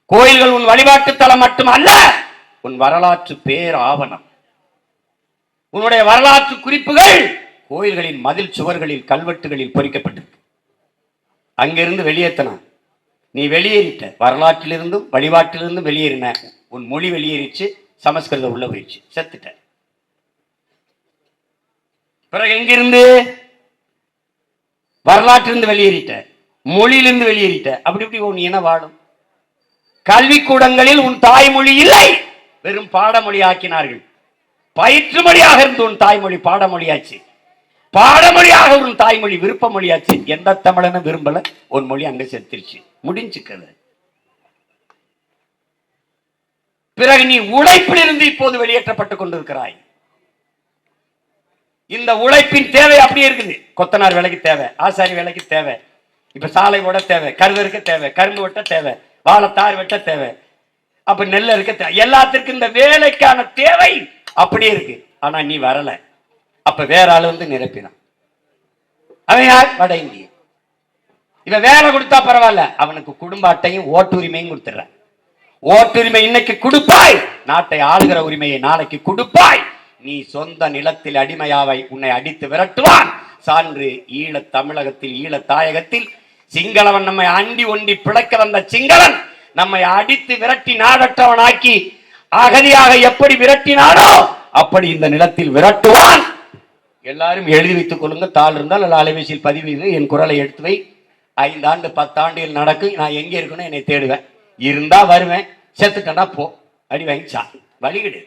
கோயில்கள் உன் வழிபாட்டு தலம் மட்டுமல்ல, உன் வரலாற்று பேர் ஆவணம். உன்னுடைய வரலாற்று குறிப்புகள் கோயில்களின் மதில் சுவர்களில் கல்வெட்டுகளில் பொறிக்கப்பட்டிருக்கு. அங்கிருந்து வெளியேற்றின. நீ வெளியேறிட்ட. வரலாற்றிலிருந்தும் வழிபாட்டிலிருந்தும் வெளியேறின. உன் மொழி வெளியேறிச்சு, சமஸ்கிருதம் உள்ள போயிடுச்சு, செத்துட்ட. பிறகு எங்கிருந்து? வரலாற்றிலிருந்து வெளியேறிட்ட, மொழியிலிருந்து வெளியேறிட்ட. அப்படி இப்படி உன் இன வாழும். கல்விக்கூடங்களில் உன் தாய்மொழி இல்லை, வெறும் பாடமொழி ஆக்கினார்கள். பயிற்று மொழியாக இருந்து உன் தாய்மொழி பாடமொழியாச்சு. பாடமொழியாக உன் தாய்மொழி விருப்ப மொழியாச்சு. எந்த தமிழனும் விரும்பல, உன் மொழி அங்க செத்துருச்சு, முடிஞ்சுக்கது. பிறகு நீ உழைப்பிலிருந்து இப்போது வெளியேற்றப்பட்டுக் கொண்டிருக்கிறாய். இந்த உழைப்பின் தேவை அப்படியே இருக்குது. கொத்தனார் வேலைக்கு தேவை, ஆசாரி வேலைக்கு தேவை, இப்ப சாலை ஓட தேவை, கருவறுக்க தேவை, கரும்பு வெட்ட தேவை, வாழைத்தார் வெட்ட தேவை, அப்ப நெல் இருக்க தேவை. எல்லாத்திற்கும் இந்த வேலைக்கான தேவை அப்படியே இருக்கு. ஆனா நீ வரல. அப்ப வேற ஆளு நிரப்பினான். அவன் யார்? வட இந்திய. இவன் வேலை கொடுத்தா பரவாயில்ல, அவனுக்கு குடும்ப அட்டையும் ஓட்டுரிமையும் கொடுத்துற. ஓட்டுரிமை இன்னைக்கு கொடுப்பாய், நாட்டை ஆளுகிற உரிமையை நாளைக்கு கொடுப்பாய். நீ சொந்த நிலத்தில் அடிமையாவை உன்னை அடித்து விரட்டுவான். சான்று ஈழ தமிழகத்தில், ஈழ தாயகத்தில் சிங்களவன் நம்மை அண்டி ஒண்டி பிழைக்க வந்த சிங்களன் நம்மை அடித்து விரட்டி நாடற்றவனாக்கி அகதியாக எப்படி விரட்டினானோ அப்படி இந்த நிலத்தில் விரட்டுவான். எல்லாரும் எழுதி வைத்துக் கொள்ளுங்க. தாள் இருந்தால் அல்ல அலைபேசியில் பதிவு, என் குரலை எடுத்து வை. 5 ஆண்டு 10 ஆண்டுகள் நடக்கும். நான் எங்க இருக்கணும் என்னை தேடுவேன். இருந்தா வருவேன், செத்துட்டா போ, அடி வாங்கிச்சா வழிகிடு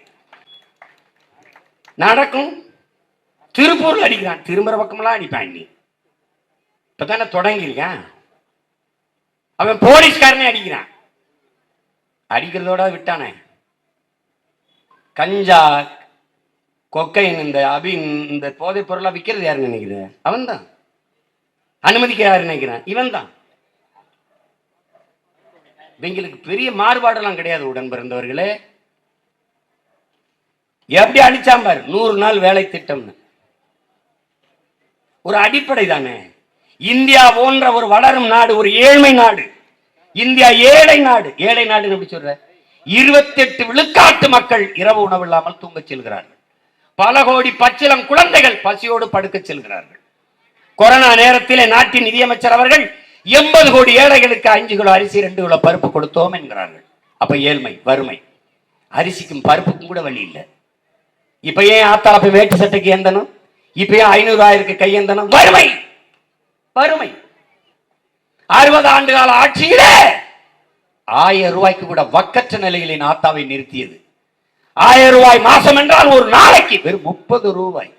நடக்கும். திருப்பூர்ல அடிக்கிறான், திரும்புற பக்கமெல்லாம் அடிப்பான். நீ இப்பதானே தொடங்கியிருக்கான். அவன் போலீஸ்காரனே அடிக்கிறான். அடிக்கிறதோட விட்டானே. கஞ்சா, கொக்கைன், இந்த இந்த போதைப் பொருளா விற்கிறது யாருன்னு நினைக்கிறேன்? அவன் தான். அனுமதிக்க யாரு நினைக்கிறேன்? இவன் தான். இவங்களுக்கு பெரிய மாறுபாடெல்லாம் கிடையாது. உடன் பிறந்தவர்களே, எப்படி அடிச்சாம் பாரு. 100 நாள் வேலை திட்டம்னு ஒரு அடிப்படை தானே. இந்தியா போன்ற ஒரு வளரும் நாடு, ஒரு ஏழ்மை நாடு. இந்தியா ஏழை நாடு. ஏழை நாடு எப்படி சொல்ற? 28 விழுக்காட்டு மக்கள் இரவு உணவு இல்லாமல் தூங்க செல்கிறார்கள். பல கோடி பச்சிளம் குழந்தைகள் பசியோடு படுக்க செல்கிறார்கள். கொரோனா நேரத்தில் நாட்டின் நிதியமைச்சர் அவர்கள் 80 கோடி ஏழைகளுக்கு 5 கிலோ அரிசி 2 கிலோ பருப்பு கொடுத்தோம் என்கிறார்கள். அப்ப ஏழ்மை, வறுமை. அரிசிக்கும் பருப்புக்கும் கூட வழி இல்லை. இப்ப ஏன் ஆத்தால போய் வேட்டு சட்டைக்கு ஏந்தனும்? இப்ப ஏன் 500,000 கை ஏந்தனும்? வறுமை, வறுமை. 60 ஆண்டு கால ஆட்சியிலே 1000 ரூபாய்க்கு கூட வக்கற்ற நிலையில் ஆத்தாவை நிறுத்தியது. ரூபாய் மாசம் என்றால் ஒரு நாளைக்கு வெறும் 30 ரூபாய்.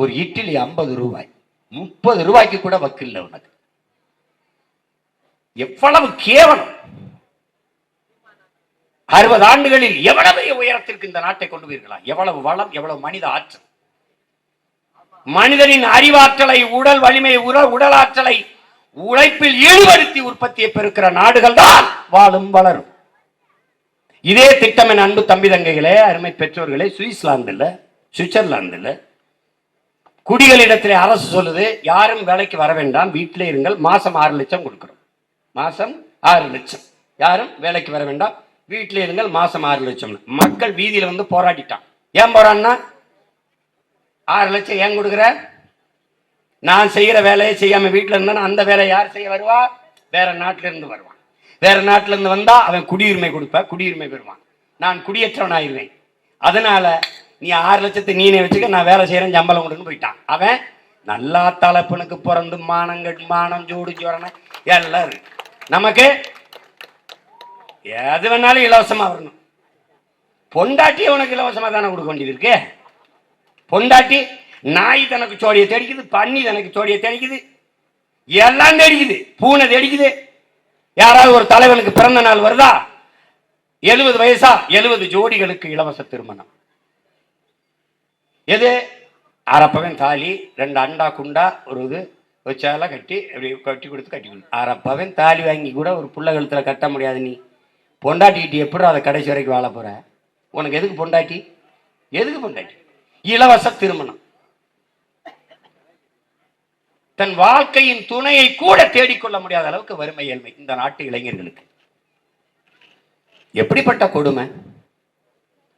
ஒரு இட்லி 50 ரூபாய். 30 ரூபாய்க்கு கூட வக்கில்ல உனக்கு. எவ்வளவு கேவலம்! 60 ஆண்டுகளில் எவ்வளவு உயரத்திற்கு இந்த நாட்டை கொண்டு போயிருக்கலாம். எவ்வளவு வளம், எவ்வளவு மனித ஆற்றல், மனிதனின் அறிவாற்றலை, உடல் வலிமை, உடல் ஆற்றலை உழைப்பில் ஈடுபடுத்தி உற்பத்தியை பெருக்கிற நாடுகள் தான் வாழும் வளரும். இதே திட்டம் என் அன்பு தம்பி தங்கைகளே, அருமை பெற்றோர்களே, சுவிட்சர்லாந்துல குடிகளிடத்திலே அரசு சொல்லுது, யாரும் வேலைக்கு வர வேண்டாம், வீட்டிலே இருங்கள், மாசம் 6 லட்சம் கொடுக்கிறோம். மாசம் 6 லட்சம், யாரும் வேலைக்கு வர வேண்டாம், வீட்டிலே இருங்கள், மாசம் 6 லட்சம். மக்கள் வீதியில வந்து போராடிட்டான். ஏன் போறான்னா, 6 லட்சம் ஏன் கொடுக்குற? நான் செய்யற வேலையை செய்யாம வீட்டுல இருந்தா அந்த வேலையை யார் செய்ய வருவா? வேற நாட்டில இருந்து வருவான். வேற நாட்டில இருந்து வந்தா அவன் குடியுரிமை கொடுப்ப, குடியுரிமை பெறுவான். நான் குடியேற்றவன் ஆயிருவேன். அதனால நீ 6 லட்சத்தை நீனே வச்சுக்க, நான் வேலை செய்யறேன், சம்பளம் கொடுன்னு போயிட்டான். அவன் நல்லா தலைப்பனுக்கு பிறந்து மானம் ஜோடு ஜோரன எல்லாம் இருக்கு. நமக்கு எது வேணாலும் இலவசமா வரணும். பொண்டாட்டி உனக்கு இலவசமா தானே கொடுக்க வேண்டியது இருக்கு. பொண்டாட்டி நாய் தனக்கு சோடியை தெடிக்குது, பன்னி தனக்கு சோடியை தெடிக்குது, எல்லாம் தெடிக்குது, பூனை தெடிக்குது. யாராவது ஒரு தலைவனுக்கு பிறந்த நாள் வருதா, 70 வயசா, 70 ஜோடிகளுக்கு இலவச திருமணம். எது? அரப்பவன் தாலி, 2 அண்டா குண்டா, ஒரு இது வச்சால கட்டி கட்டி கொடுத்து அரப்பவன் தாலி வாங்கி கூட ஒரு புள்ள கழுத்துல கட்ட முடியாது. நீ பொண்டாட்டிக்கிட்டு எப்படி அதை கடைசி வரைக்கும் வாழ போற? உனக்கு எதுக்கு பொண்டாட்டி? எதுக்கு பொண்டாட்டி? இலவச திருமணம். தன் வாழ்க்கையின் துணையை கூட தேடிக்கொள்ள முடியாத அளவுக்கு வறுமை ஏழ்மை இந்த நாட்டு இளைஞர்களுக்கு. எப்படிப்பட்ட கொடுமை!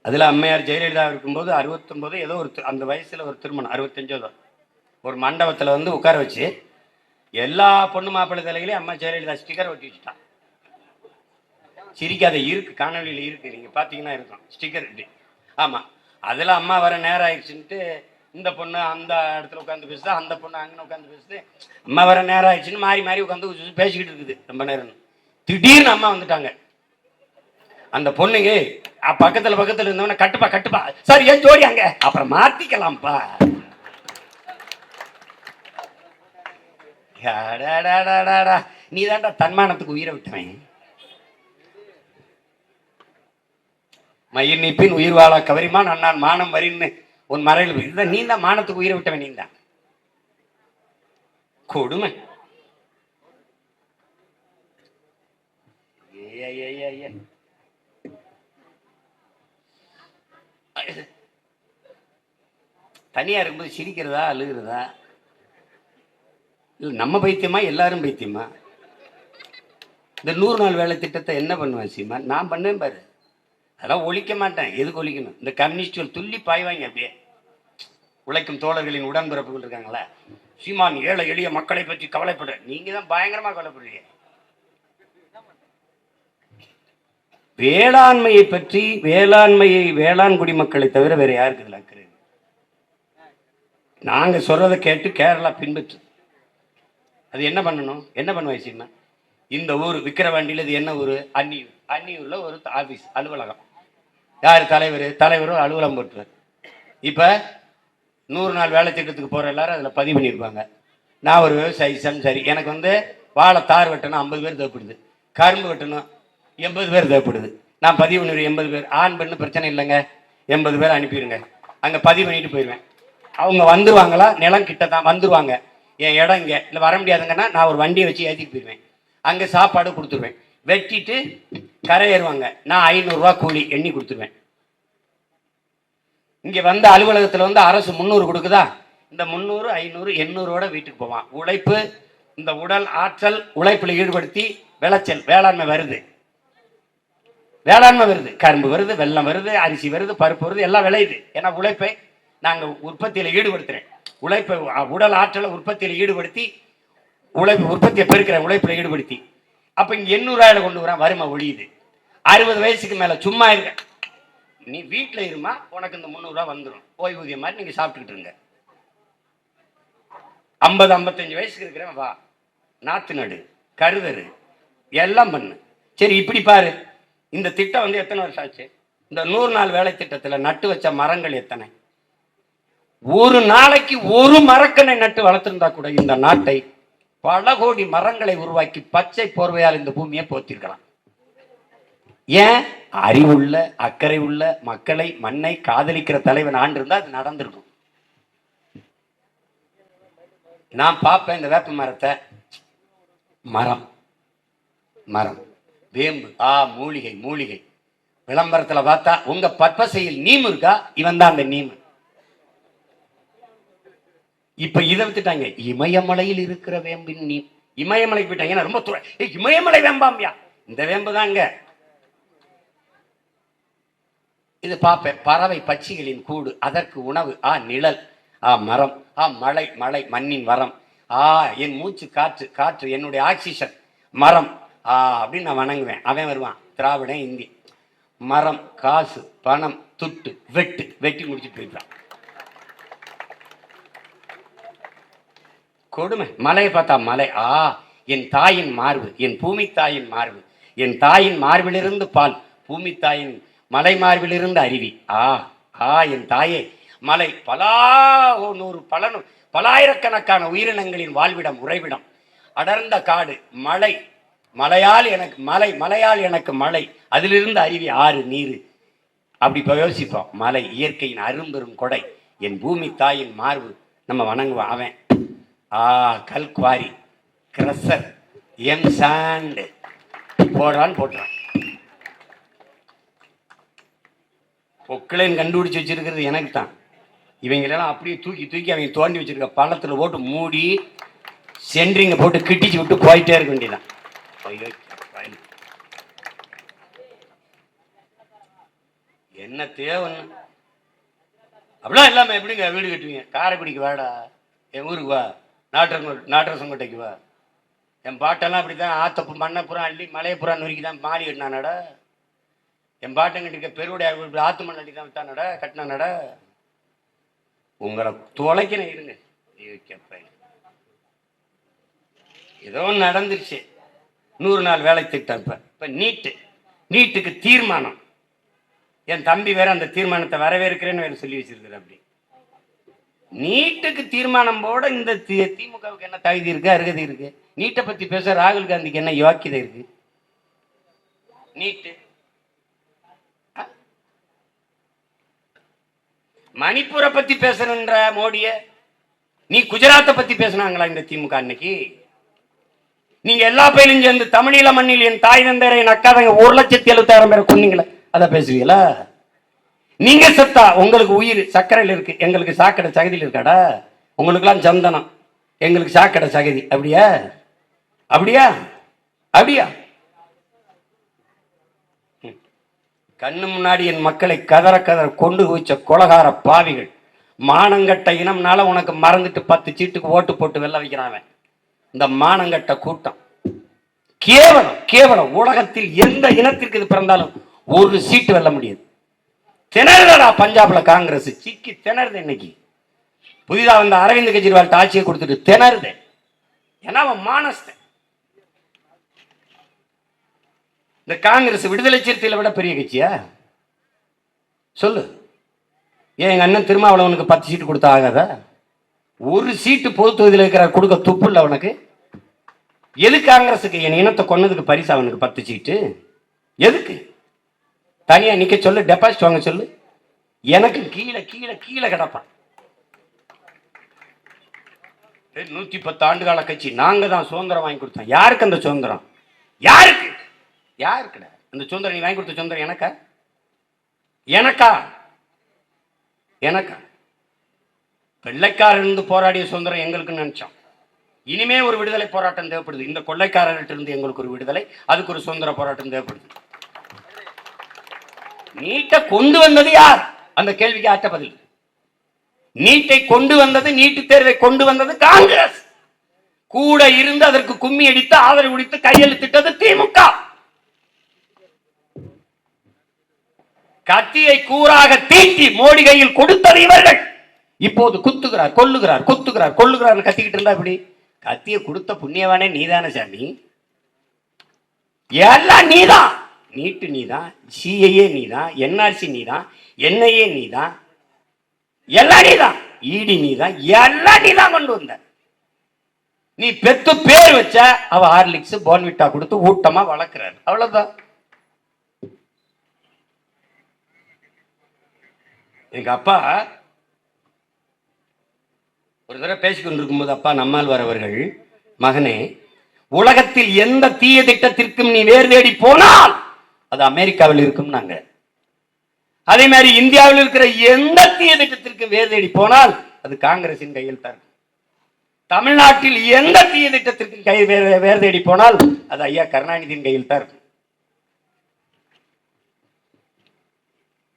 அதுல அம்மையார் ஜெயலலிதா இருக்கும்போது 69 ஏதோ ஒரு அந்த வயசுல ஒரு திருமணம், 65 ஒரு மண்டபத்துல வந்து உட்கார வச்சு எல்லா பொண்ணு மாப்பிள்ளை தலைகளையும் அம்மா ஜெயலலிதா ஸ்டிக்கர் ஒட்டி வச்சுட்டான். சிரிக்காத, இருக்கு, காணொலியில இருக்கு, நீங்க பாத்தீங்கன்னா இருக்கும் ஸ்டிக்கர். ஆமா, அதுல அம்மா வர நேரம் ஆயிடுச்சுன்ட்டு இந்த பொண்ணு அந்த இடத்துல உட்காந்து பேசுது, அந்த பொண்ணு அங்கே உட்காந்து பேசுது. அம்மா வர நேரம் ஆயிடுச்சுன்னு மாறி மாறி உட்காந்து பேசிக்கிட்டு இருக்குது ரொம்ப நேரம். திடீர்னு அம்மா வந்துட்டாங்க. அந்த பொண்ணுங்க பக்கத்துல இருந்தவன கட்டுப்பா சார், ஏன் ஜோடி அங்க, அப்புறம் மாத்திக்கலாம்ப்பா. நீ தான்டா தன்மானத்துக்கு உயிரை விட்டவன். மயில் நீப்பின் உயிர் வாழா கவரிமான் அண்ணான் மானம் வரின்னு உன் மறையில் இதுதான். நீ தான் மானத்துக்கு உயிரை விட்டவன். நீ தான் கொடுமை. தனியா இருக்கும்போது சிரிக்கிறதா அழுகிறதா? இல்லை நம்ம பைத்தியமா எல்லாரும் பைத்தியமா? இந்த 100 நாள் வேலை திட்டத்தை என்ன பண்ணுவேன் சீமா? நான் பண்ணேன் பாரு, அதெல்லாம் ஒழிக்க மாட்டேன். எதுக்கு ஒழிக்கணும்? இந்த கம்யூனிஸ்டுகள் துள்ளி பாய்வாங்க. அப்படியே உழைக்கும் தோழர்களின் உடன்பிறப்புகள் இருக்காங்களா, சீமான் ஏழை எளிய மக்களை பற்றி கவலைப்படுற, நீங்க தான் பயங்கரமா கவலைப்படுறீங்க. வேளாண்மையை பற்றி, வேளாண் குடிமக்களை தவிர வேற யாருக்கு இதுல அக்கறை? நாங்க சொல்றதை கேட்டு கேரளா பின்பற்று. அது என்ன பண்ணணும்? என்ன பண்ணுவாய் சீமா? இந்த ஊர் விக்கிரவாண்டியில் இது என்ன ஊர்? அன்னியூர். அன்னியூர்ல ஒரு ஆபீஸ், அலுவலகம். யார் தலைவர்? தலைவரும் அலுவலகம் போட்டுவார். இப்ப 100 நாள் வேலை திட்டத்துக்கு போற எல்லாரும் அதுல பதிவு பண்ணியிருப்பாங்க. நான் ஒரு விவசாயி, சரி, எனக்கு வந்து வாழை தார் வெட்டணும் 50 பேர் தேவைப்படுது, கரும்பு வெட்டணும் 80 பேர் தேவைப்படுது. நான் பதிவு பண்ணிடுவேன் 80 பேர். ஆண் பெண்ணு பிரச்சனை இல்லைங்க, 80 பேர் அனுப்பிடுங்க. அங்க பதிவு பண்ணிட்டு போயிடுவேன். அவங்க வந்துருவாங்களா? நிலம் கிட்ட தான் வந்துருவாங்க. என் இடம் இங்க இல்லை, வர முடியாதுங்கன்னா நான் ஒரு வண்டியை வச்சு ஏற்றிட்டு போயிடுவேன். அங்கே சாப்பாடு கொடுத்துருவேன். வெட்டிட்டு கரை ஏறுவாங்க. நான் 500 ரூபா கூலி எண்ணி கொடுத்துருவேன். இங்க வந்து அலுவலகத்துல வந்து அரசு 300 கொடுக்குதா, இந்த 300 500 800ஓட வீட்டுக்கு போவான். உழைப்பு, இந்த உடல் ஆற்றல் உழைப்புல ஈடுபடுத்தி விளைச்சல் வேளாண்மை வருது. கரும்பு வருது, வெல்லம் வருது, அரிசி வருது, பருப்பு வருது, எல்லாம் விளையுது. ஏன்னா உழைப்பை நாங்க உற்பத்தியில ஈடுபடுத்துறேன். உழைப்பை, உடல் ஆற்றலை உற்பத்தியில ஈடுபடுத்தி உற்பத்தியை பெருக்கிறேன், உழைப்புல ஈடுபடுத்தி. அப்ப இங்க 800 கொண்டு வரேன், வறுமை ஒழியுது. 60 வயசுக்கு மேல சும்மா இருக்க, நீ வீட்டுல இருமா, உனக்கு இந்த 300 ரூபாய் வந்துடும், ஓய்வூதியம் மாதிரி நீங்க சாப்பிட்டுக்கிட்டு இருங்க. 50 55 வயசுக்கு இருக்கிறவன் வா, நாத்து நடு, கருதரு, எல்லாம் பண்ணு. சரி, இப்படி பாரு, இந்த திட்டம் வந்து எத்தனை வருஷம் ஆச்சு? இந்த 100 நாள் வேலை திட்டத்துல நட்டு வச்ச மரங்கள் எத்தனை? ஒரு நாளைக்கு ஒரு மரக்கனை நட்டு வளர்த்திருந்தா கூட இந்த நாட்டை பல கோடி மரங்களை உருவாக்கி பச்சை போர்வையால் இந்த பூமியை போத்திருக்கலாம். ஏன்? அறிவுள்ள அக்கறை உள்ள மக்களை மண்ணை காதலிக்கிற தலைவன் ஆண்டு இருந்தா அது நடந்திருக்கும். நான் பார்ப்பேன் இந்த வேப்ப மரத்தை, மரம் மரம் வேம்பு, மூலிகை மூலிகை. விளம்பரத்துல பார்த்தா உங்க பற்பசையில் நீம் இருக்கா, இவன் தான் அந்த நீம். இப்ப இதை வித்துட்டாங்க, இமயமலையில் இருக்கிற வேம்பின் நீம். இமயமலை போயிட்டாங்க, ஏன்னா ரொம்ப தூரம். இமயமலை வேம்பாம்பியா, இந்த வேம்பு தாங்க. இது பார்ப்பேன், பறவை பட்சிகளின் கூடு, அதற்கு உணவு, நிழல், மரம், மழை மழை மண்ணின் வரம், என் மூச்சு காற்று காற்று என்னுடைய ஆக்சிஜன், மரம் அப்படின்னு நான் வணங்குவேன். அவன் வருவான் திராவிடன் இந்தி, மரம் காசு பணம் துட்டு வெட்டு, வெட்டி முடிச்சுட்டு போயிட்டான். கொடுமை. மலையை பார்த்தா மலை, என் தாயின் மார்பு, என் பூமி தாயின் மார்பு, என் தாயின் மார்பிலிருந்து பால், பூமி தாயின் மலை மார்பிலிருந்து அருவி, என் தாயே மலை, பலாயிரக்கணக்கான உயிரினங்களின் வாழ்விடம் உறைவிடம், அடர்ந்த காடு, மலை மலையால் எனக்கு மலை, மலையால் எனக்கு மலை, அதிலிருந்து அருவி ஆறு நீர். அப்படி இப்போ யோசிப்போம். மலை இயற்கையின் அரும்பெரும் கொடை, என் பூமி தாயின் மார்பு, நம்ம வணங்குவோம். அவன் கல்குவாரி கிரசர் எம் சாண்டு போடுறான்னு போட்டுறான். பொக்களின் கண்டுபிடிச்சு வச்சிருக்கிறது எனக்கு தான். இவங்களெல்லாம் அப்படியே தூக்கி தூக்கி அவங்க தோண்டி வச்சிருக்க பள்ளத்தில் போட்டு மூடி சென்ட்ரிங்க போட்டு கிட்டிச்சு விட்டு போயிட்டே இருக்க வேண்டியதான். என்ன தேவைன்னு அப்படிலாம் இல்லாம எப்படிங்க வீடு கட்டுவீங்க? காரைக்குடிக்கு வாடா, என் ஊருக்கு வா, நாட்டரசங்கோட்டைக்கு வா. என் பாட்டெல்லாம் அப்படித்தான், ஆத்தப்பு மண்ணப்புறம் அள்ளி மலையப்புறம் நொறுக்கி தான் மாடி கட்டினானடா. என் பாட்டன் கட்டிருக்க பெருவுடைய ஆத்து மண் அள்ளி தான் விட்டானடா, கட்டினானடா. உங்களை தொலைக்கின இருங்க. ஏதோ நடந்துருச்சு. 100 நாள் வேலை திட்டம். இப்ப நீட்டுக்கு தீர்மானம். என் தம்பி வேற அந்த தீர்மானத்தை வரவேற்கிறேன்னு வேற சொல்லி வச்சிருக்கிற. அப்படி நீட்டுக்கு தீர்மானம் போட இந்த திமுகவுக்கு என்ன தகுதி இருக்கு, அருகதை இருக்கு? நீட்டை பத்தி பேச ராகுல் காந்திக்கு என்ன யோக்கியதை இருக்கு? நீட்டு மணிப்பூரை பத்தி பேசணுன்ற மோடிய நீ குஜராத்தை பத்தி பேசினாங்களா இந்த திமுக அன்னைக்கு? நீங்க எல்லா பேரும் சேர்ந்து தமிழீழ மண்ணில் என் தாய் தந்தையரை நக்காதங்க 1,70,70,000 பேரை கொன்னீங்களா, அதை பேசுவீங்களா? நீங்க செத்தா உங்களுக்கு உயிர் சர்க்கரையில் இருக்கு, எங்களுக்கு சாக்கடை சகதியில் இருக்காடா. உங்களுக்குலாம் சந்தனம், எங்களுக்கு சாக்கடை சகதி. அப்படியா அப்படியா அப்படியா? கண்ணு முன்னாடி என் மக்களை கதற கொண்டு வச்ச கொலகார பாவிகள், மானங்கட்ட இனம்னால உனக்கு மறந்துட்டு 10 சீட்டுக்கு ஓட்டு போட்டு வெல்ல வைக்கிறான். இந்த மானங்கட்ட கூட்டம் கேவலம் கேவலம். உலகத்தில் எந்த இனத்திற்கு இது பிறந்தாலும் ஒரு சீட்டு வெல்ல முடியாது. திணறடா பஞ்சாப்ல காங்கிரஸ் சிக்கி திணறுது. இன்னைக்கு புதிதா வந்த அரவிந்த் கெஜ்ரிவால் ஆட்சியை கொடுத்துட்டு திணறுது. ஏன்னா அவன் மானஸ்தன். இந்த காங்கிரஸ் விடுதலை சிறுத்தைகளை விட பெரிய கட்சியா சொல்லு? ஏன் எங்க அண்ணன் திருமாவளவனுக்கு 10 சீட்டு கொடுத்தா ஆகாதா? ஒரு சீட்டு பொது தொகுதியில் இருக்கிற கொடுக்க துப்பு இல்லை அவனுக்கு. எது காங்கிரஸுக்கு என் இனத்தை கொன்னதுக்கு பரிசு அவனுக்கு 10 சீட்டு? எதுக்கு? தனியா நிக்க சொல்லு, டெபாசிட் வாங்க சொல்லு. எனக்கு கீழே கீழே கீழே கிடப்பான். 110 ஆண்டு கால கட்சி, நாங்க தான் சுதந்திரம் வாங்கி கொடுத்தோம். யாருக்கு அந்த சுதந்திரம்? யாருக்கு யாருக்குடா அந்த சுதந்திரம்? நீ வாங்கி கொடுத்த சுதந்திரம் எனக்கா எனக்கா எனக்கா? வெள்ளைக்காரர்ந்து போராடிய சுதந்திரம் எங்களுக்கு நினைச்சோம். இனிமே ஒரு விடுதலை போராட்டம் தேவைப்படுது. இந்த கொள்ளைக்காரர்கிட்ட இருந்து எங்களுக்கு ஒரு விடுதலை, அதுக்கு ஒரு சுதந்திர போராட்டம் தேவைப்படுது. நீட்டை கொண்டு வந்தது யார்? அந்த கேள்விக்கு ஆட்ட பதில். நீட்டை கொண்டு வந்தது, நீட்டு தேர்வை கொண்டு வந்தது காங்கிரஸ். கூட இருந்து அதற்கு கும்மி அடித்து ஆதரவு அளித்து கையெழுத்திட்டது திமுக. கத்தியை கூறாக தீட்டி மோடி கையில் கொடுத்தது இவர்கள். இப்போது குத்துகிறார் கொல்லுகிறார், குத்துகிறார் கொல்லுகிறார் கத்திக்கிட்டு இருந்தா இப்படி. கத்தியை கொடுத்த புண்ணியவானே நீதானே சாமி, எல்லாம் நீதான். நீட்டு நீ தான், சிஐஏ நீ தான், என்ஆர்சி நீ தான், என்ஐஏ நீ தான், எல்லாம் நீ தான், இடி நீ தான், எல்லாம் நீ தான் கொண்டு வந்த. நீ பெத்து பேர் வச்ச, அவ ஹார்லிக்ஸ் போன்விட்டா கொடுத்து ஊட்டமா வளர்க்கிறாரு, அவ்வளவுதான். எங்க அப்பா ஒரு தடவை பேசிக்கொண்டிருக்கும் போது, அப்பா நம்மாழ்வார் அவர்கள், மகனே, உலகத்தில் எந்த தீய திட்டத்திற்கும் நீ வேறு தேடி போனால் அது அமெரிக்காவில் இருக்கும் நாங்க. அதே மாதிரி இந்தியாவில் இருக்கிற எந்த தீய திட்டத்திற்கும் வேறு தேடி போனால் அது காங்கிரசின் கையில் தான். தமிழ்நாட்டில் எந்த தீய திட்டத்திற்கு வேறு தேடி போனால் அது ஐயா கருணாநிதியின் கையில் தான் இருக்கும்.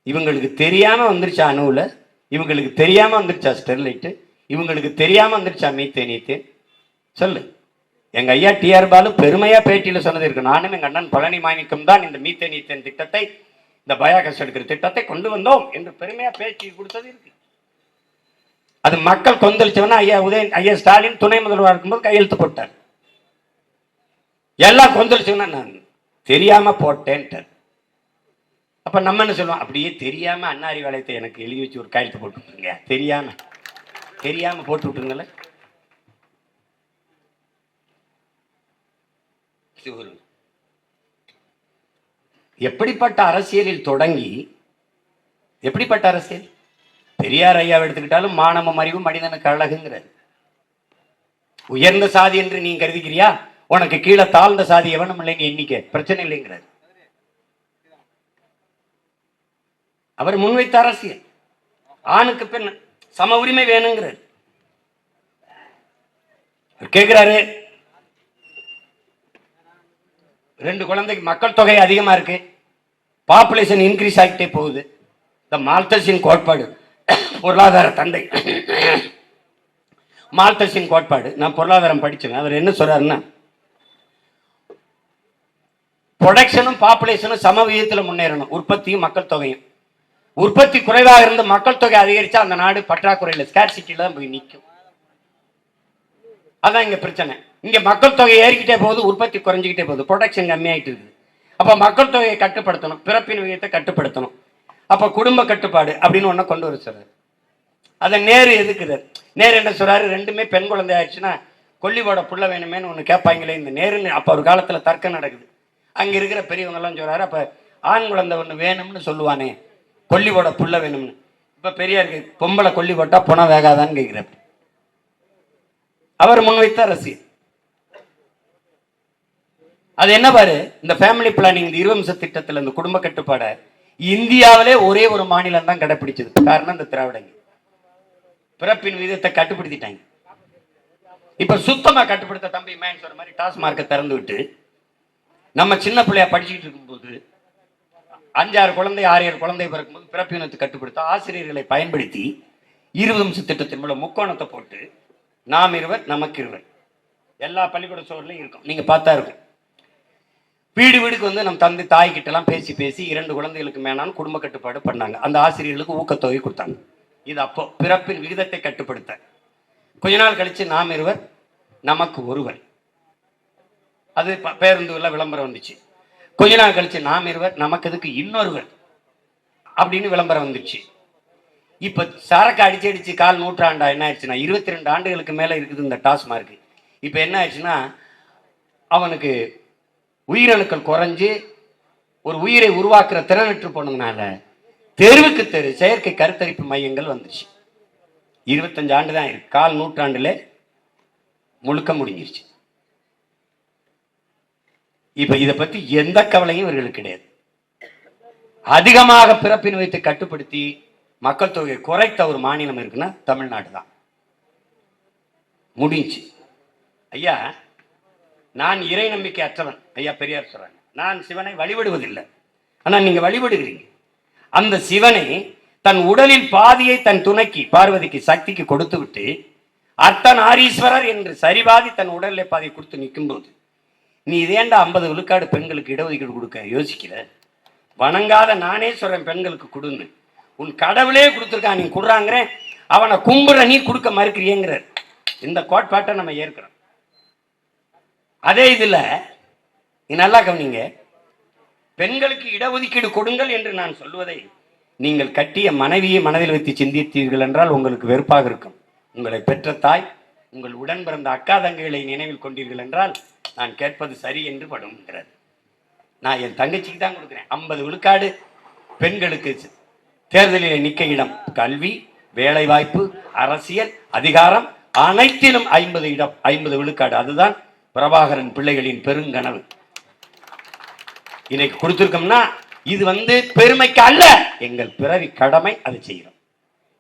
இவங்களுக்கு தெரியாம வந்துருச்சா அணுவுல, இவங்களுக்கு தெரியாம வந்துருச்சா ஸ்டெர்லைட், இவங்களுக்கு தெரியாம வந்துருச்சா மீத்தேன். சொல்லு. எங்க ஐயா டிஆர் பாலு பெருமையா பேட்டியில சொன்னது இருக்கு. நானும் எங்க அண்ணன் பழனி மாணிக்கம் தான் இந்த மீத்தேன் திட்டத்தை, இந்த பயாகஸ் எடுக்கிற திட்டத்தை கொண்டு வந்தோம் என்று பெருமையா பேட்டி கொடுத்தது இருக்கு. அது மக்கள் கொந்தளிச்சவனா ஐயா ஸ்டாலின் துணை முதல்வராக இருக்கும்போது கையெழுத்து போட்டார். எல்லாம் கொந்தளிச்சவனா நான் தெரியாம போட்டேன்ட்டார். அப்ப நம்ம என்ன சொல்லுவோம், அப்படியே தெரியாம அன்னாரி வளையத்தை எனக்கு எழுதி வச்சு ஒரு கையெழுத்து போட்டு விட்டுருங்க, தெரியாம போட்டு விட்டுருங்கள. எப்படிப்பட்ட அரசியலில் தொடங்கி, எப்படிப்பட்ட அரசியல்? பெரியார் ஐயா எடுத்துக்கிட்டாலும் மானமும் அறிவும் மனிதனுக்கு அழகுங்கிறார். உயர்ந்த சாதி என்று நீ கருதிக்கிறியா, உனக்கு கீழே தாழ்ந்த சாதி எவனும் இல்லைன்னு எண்ணிக்கை, பிரச்சனை இல்லைங்கிறார். அவர் முன்வைத்த அரசியல் ஆணுக்கு பெண் சம உரிமை வேணுங்கிறார். கேட்கிறாரு, 2 குழந்தைக்கு மக்கள் தொகை அதிகமா இருக்கு, பாப்புலேஷன் இன்க்ரீஸ் ஆகிட்டே போகுது. இந்த மால்தஸின் கோட்பாடு, பொருளாதார தந்தை மால்தஸின் கோட்பாடு, நான் பொருளாதாரம் படிச்சேன். அவர் என்ன சொல்றாருன்னா, ப்ரொடக்ஷனும் பாப்புலேஷனும் சம விகிதத்தில் முன்னேறணும், உற்பத்தியும் மக்கள் தொகையும். உற்பத்தி குறைவாக இருந்து மக்கள் தொகை அதிகரிச்சா அந்த நாடு பற்றாக்குறையில் ஸ்கேர்சிட்டியில தான் போய் நிற்கும். அதான் இங்க பிரச்சனை. இங்க மக்கள் தொகை ஏறிக்கிட்டே போகுது, உற்பத்தி குறைஞ்சிக்கிட்டே போகுது, ப்ரொடக்ஷன் கம்மியாயிட்டு இருக்குது. அப்ப மக்கள் தொகையை கட்டுப்படுத்தணும், பிறப்பின் விகிதத்தை கட்டுப்படுத்தணும். அப்ப குடும்ப கட்டுப்பாடு அப்படின்னு ஒண்ணு கொண்டு வர சொல்றாரு. அதை நேரு எதுக்குறாரு. நேரு என்ன சொல்றாரு, 2மே பெண் குழந்தை ஆயிடுச்சுன்னா கொல்லிவோட புள்ள வேணுமேனு ஒண்ணு கேட்பாங்களே இந்த நேரு. அப்ப ஒரு காலத்துல தர்க்கம் நடக்குது. அங்க இருக்கிற பெரியவங்க எல்லாம் சொல்றாரு, அப்ப ஆண் குழந்தை ஒண்ணு வேணும்னு சொல்லுவானே, கொல்லிவோட புள்ள வேணும்னு. இப்ப பெரியாருக்கு பொம்பளை கொல்லி போட்டா புணம் வேகாதான்னு கேட்கிறார். அவர் முன்வைத்த அரசியல் அது என்ன பாரு, இந்த ஃபேமிலி பிளானிங், இந்த 20 நிமிஷ திட்டத்தில் இந்த குடும்ப கட்டுப்பாட இந்தியாவிலே ஒரே ஒரு மாநிலம் தான் கடைபிடிச்சது. காரணம் இந்த திராவிடங்க பிறப்பின் விதத்தை கட்டுப்படுத்திட்டாங்க. இப்ப சுத்தமா கட்டுப்படுத்த தம்பி மேன் சொல்ற மாதிரி டாஸ்மார்க்கை திறந்து விட்டு நம்ம சின்ன பிள்ளையா படிச்சுட்டு இருக்கும்போது 5-6 குழந்தை 6-7 குழந்தை பிறக்கும்போது பிறப்பினத்தை கட்டுப்படுத்த ஆசிரியர்களை பயன்படுத்தி 20 நிமிஷ திட்டத்தின் மூலம் முக்கோணத்தை போட்டு நாம் இருவர் நமக்கு இருவர் எல்லா பள்ளிக்கூட சோர்லையும் இருக்கும். நீங்க பார்த்தா இருக்கும். வீடு வீடுக்கு வந்து நம்ம தந்தை தாய் கிட்ட எல்லாம் பேசி 2 குழந்தைகளுக்கு மேலான குடும்ப கட்டுப்பாடு பண்ணாங்க. அந்த ஆசிரியர்களுக்கு ஊக்கத்தொகை கொடுத்தாங்க. இது அப்போ பிறப்பின் விகிதத்தை கட்டுப்படுத்த. கொஞ்ச நாள் கழிச்சு நாம் இருவர் நமக்கு ஒருவர், அது பேருந்துல விளம்பரம் வந்துச்சு. கொஞ்ச நாள் கழிச்சு நாம் இருவர் நமக்கு எதுக்கு இன்னொருவர் அப்படின்னு விளம்பரம் வந்துச்சு. இப்ப சரக்கு அடிச்சு கால் நூற்றாண்டா என்ன ஆயிடுச்சுன்னா 22 ஆண்டுகளுக்கு மேல இருக்குது இந்த டாஸ்மார்க். இப்ப என்ன ஆயிடுச்சுன்னா அவனுக்கு உயிரணுக்கள் குறைஞ்சு ஒரு உயிரை உருவாக்குற திறனற்று போனதுனால தெருவுக்கு தெரு செயற்கை கருத்தரிப்பு மையங்கள் வந்துருச்சு. 25 ஆண்டு தான் இருக்கு, கால் நூற்றாண்டுல முழுக்க முடிஞ்சிருச்சு. இப்ப இதை பத்தி எந்த கவலையும் இவர்களுக்கு கிடையாது. அதிகமாக பிறப்பின் வைத்து கட்டுப்படுத்தி மக்கள் தொகையை குறைத்த ஒரு மாநிலம் இருக்குன்னா தமிழ்நாடு தான். முடிஞ்சு. ஐயா, நான் இறை நம்பிக்கை அற்றவன், ஐயா பெரியார் சொல்றாங்க. நான் சிவனை வழிபடுவதில்லை, ஆனா நீங்க வழிபடுகிறீங்க. அந்த சிவனை தன் உடலில் பாதியை தன் துணைக்கு பார்வதிக்கு சக்திக்கு கொடுத்து விட்டு அர்த்தநாரீஸ்வரர் என்று சரிபாதி தன் உடலில் பாதியை கொடுத்து நிற்கும் போது நீ இதேண்டா 50 விழுக்காடு பெண்களுக்கு இடஒதுக்கீடு கொடுக்க யோசிக்கிற? வணங்காத நானே சொல்றேன் பெண்களுக்கு கொடுன்னு. உன் கடவுளே கொடுத்துருக்கான், நீ கொடுறாங்க, அவனை கும்புற நீ கொடுக்க மறுக்கிறியங்கிற இந்த கோட்பாட்டை நம்ம ஏற்கிறோம். அதே இதுல நல்லா கவனிங்க, பெண்களுக்கு இடஒதுக்கீடு கொடுங்கள் என்று நான் சொல்வதை நீங்கள் கட்டிய மனைவியை மனதில் வைத்து சிந்தித்தீர்கள் என்றால் உங்களுக்கு வெறுப்பாக இருக்கும். உங்களை பெற்ற தாய், உங்கள் உடன் பிறந்த அக்கா தங்கைகளை நினைவில் கொண்டீர்கள் என்றால் நான் கேட்பது சரி என்று படுங்கிறது. நான் என் தங்கச்சிக்கு தான் கொடுக்குறேன். 50 விழுக்காடு பெண்களுக்கு தேர்தலில் நிற்க இடம். கல்வி, வேலைவாய்ப்பு, அரசியல், அதிகாரம் அனைத்திலும் 50 இடம், 50 விழுக்காடு. அதுதான் பிரபாகரன் பிள்ளைகளின் பெருங்கனவு. இன்னைக்கு கொடுத்திருக்கோம்னா இது பெருமைக்கு அல்ல, எங்கள் பிறவி கடமை. அதை செய்கிறோம்.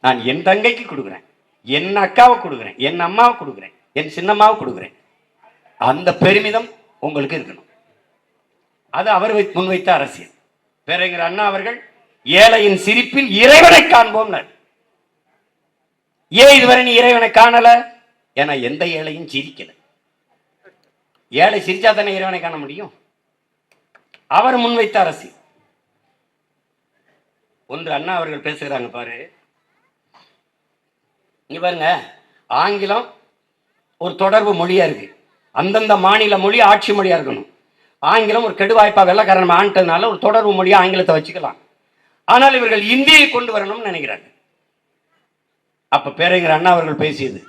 நான் என் தங்கைக்கு கொடுக்குறேன், என் அக்காவை கொடுக்குறேன், என் அம்மாவை கொடுக்குறேன், என் சின்னம்மாவை கொடுக்குறேன். அந்த பெருமிதம் உங்களுக்கு இருக்கணும். அது அவர் முன்வைத்த அரசியல். பேரறிஞர் அண்ணா அவர்கள் ஏழையின் சிரிப்பில் இறைவனை காண்போம். ஏன் இதுவரை நீ இறைவனை காணல? ஏன்னா எந்த ஏழையும் சிரிக்கல. ஏழை சிரிச்சா தானே இறைவனை காண முடியும். அவர் முன்வைத்த அரசியல். ஒன்று அண்ணா அவர்கள் பேசுகிறாங்க பாரு. இங்க பாருங்க, ஆங்கிலம் ஒரு தொடர்பு மொழியா இருக்கு. அந்தந்த மாநில மொழி ஆட்சி மொழியா இருக்கணும். ஆங்கிலம் ஒரு கெடுவாய்ப்பா வெள்ளக்காரன் ஆண்டதுனால ஒரு தொடர்பு மொழியா ஆங்கிலத்தை வச்சுக்கலாம். ஆனால் இவர்கள் இந்தியை கொண்டு வரணும்னு நினைக்கிறாங்க. அப்ப பேரறிஞர் அண்ணா அவர்கள் பேசியது,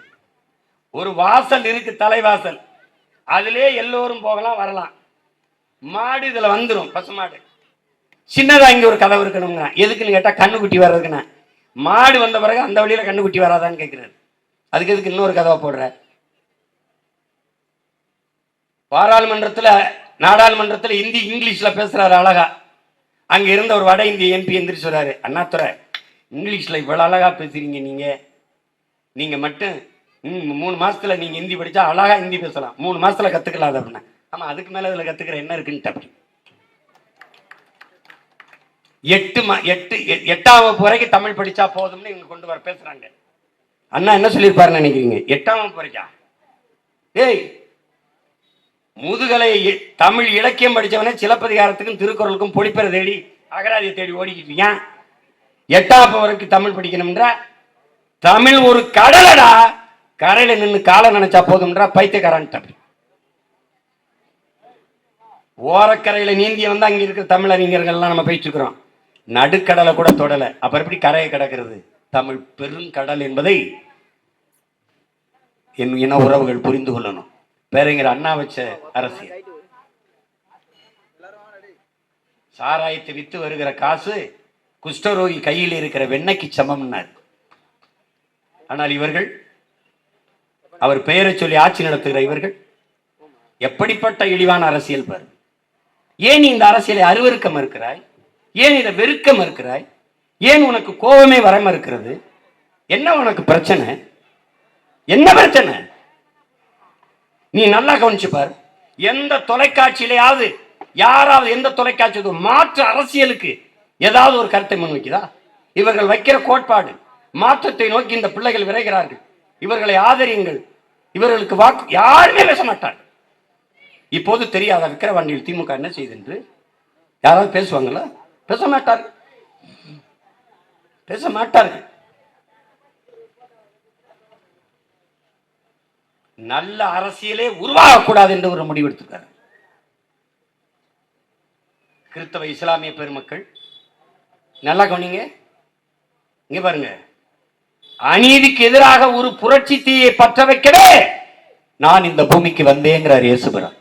ஒரு வாசல் இருக்கு, தலைவாசல், அதிலே எல்லோரும் போகலாம் வரலாம். மாடு இதுல வந்துடும், பசுமாடு. சின்னதா இங்க ஒரு கதவு இருக்கணுங்க. எதுக்குன்னு கேட்டா கண்ணுக்குட்டி வர்றதுக்குண்ணா. மாடு வந்த பிறகு அந்த வழியில கண்ணுக்குட்டி வராதான்னு கேட்கிறாரு. அதுக்கு எதுக்கு இன்னொரு கதவை போடுற? பாராளுமன்றத்துல நாடாளுமன்றத்துல இந்தி இங்கிலீஷ்ல பேசுறாரு அழகா. அங்க இருந்த ஒரு வட இந்திய எம்பி எந்திரிச்சு சொல்றாரு, அண்ணாதுரை இங்கிலீஷ்ல இவ்வளவு அழகா பேசுறீங்க, நீங்க மட்டும் 3 மாசத்துல நீங்க ஹிந்தி படிச்சா அழகா ஹிந்தி பேசலாம், 3 மாசத்துல கத்துக்கலாம் அப்படின்னா. ஆமா, அதுக்கு மேல இதுல கத்துக்கிற என்ன இருக்குன்னு அப்படி 8ஆம் வகுப்பு வரைக்கும் தமிழ் படிச்சா போதும்னு இவங்க கொண்டு வர பேசுறாங்க. அண்ணா என்ன சொல்லியிருப்பாருன்னு நினைக்கிறீங்க? 8ஆம் வகுப்பு வரைக்கும் ஏய் முதுகலை தமிழ் இலக்கியம் படிச்சவனே சிலப்பதிகாரத்துக்கும் திருக்குறளுக்கும் பொழிப்பறை தேடி அகராதியை தேடி ஓடிக்கிட்டு 8ஆம் வகுப்பு வரைக்கும் தமிழ் படிக்கணும்ன்ற. தமிழ் ஒரு கடலடா, கரையில நின்று காலை நினைச்சா போதும்ன்றா பைத்தியக்காரன். ஓரக்கரையில நீந்திய அங்க இருக்கிற தமிழ் அறிஞர்கள்லாம் நம்ம போயிட்டு இருக்கிறோம். நடுக்கடலை கூட தொடல, அப்புறம் எப்படி கரையை கிடக்கிறது? தமிழ் பெருங்கடல் என்பதை என் இன உறவுகள் புரிந்து கொள்ளணும். பேரறிஞர் அண்ணா வச்ச அரசியல். சாராயத்தை வித்து வருகிற காசு குஷ்டரோகி கையில் இருக்கிற வெண்ணைக்கு சமம்னார். ஆனால் இவர்கள், அவர் பெயரை சொல்லி ஆட்சி நடத்துகிற இவர்கள் எப்படிப்பட்ட இழிவான அரசியல் பாரு. ஏன் இந்த அரசியலை அருவருக்க மறுக்கிறாய்? ஏன் இதை வெறுக்க மறுக்கிறாய்? ஏன் உனக்கு கோபமே வர மறுக்கிறது? என்ன உனக்கு பிரச்சனை? என்ன பிரச்சனை? நீ நல்லா கவனிச்சு பாரு. எந்த தொலைக்காட்சியிலேயாவது யாராவது எந்த தொலைக்காட்சி மாற்று அரசியலுக்கு ஏதாவது ஒரு கருத்தை முன்வைக்குதா? இவர்கள் வைக்கிற கோட்பாடு மாற்றத்தை நோக்கி இந்த பிள்ளைகள் விரைகிறார்கள், இவர்களை ஆதரியுங்கள், இவர்களுக்கு வாக்கு, யாருமே பேச மாட்டார். இப்போது தெரியாத விக்கிரவாண்டியில் திமுக என்ன செய்து யாராவது பேசுவாங்களா? பேச மாட்டார்கள், பேச மாட்டார்கள். நல்ல அரசியலே உருவாகக்கூடாது என்று ஒரு முடிவெடுத்திருக்காரு. கிறிஸ்தவ இஸ்லாமிய பெருமக்கள் நல்லா கவனிங்க. இங்க பாருங்க, அநீதிக்கு எதிராக ஒரு புரட்சி தீயை பற்ற வைக்கவே நான் இந்த பூமிக்கு வந்தேங்கிறார் இயேசுபிரான்.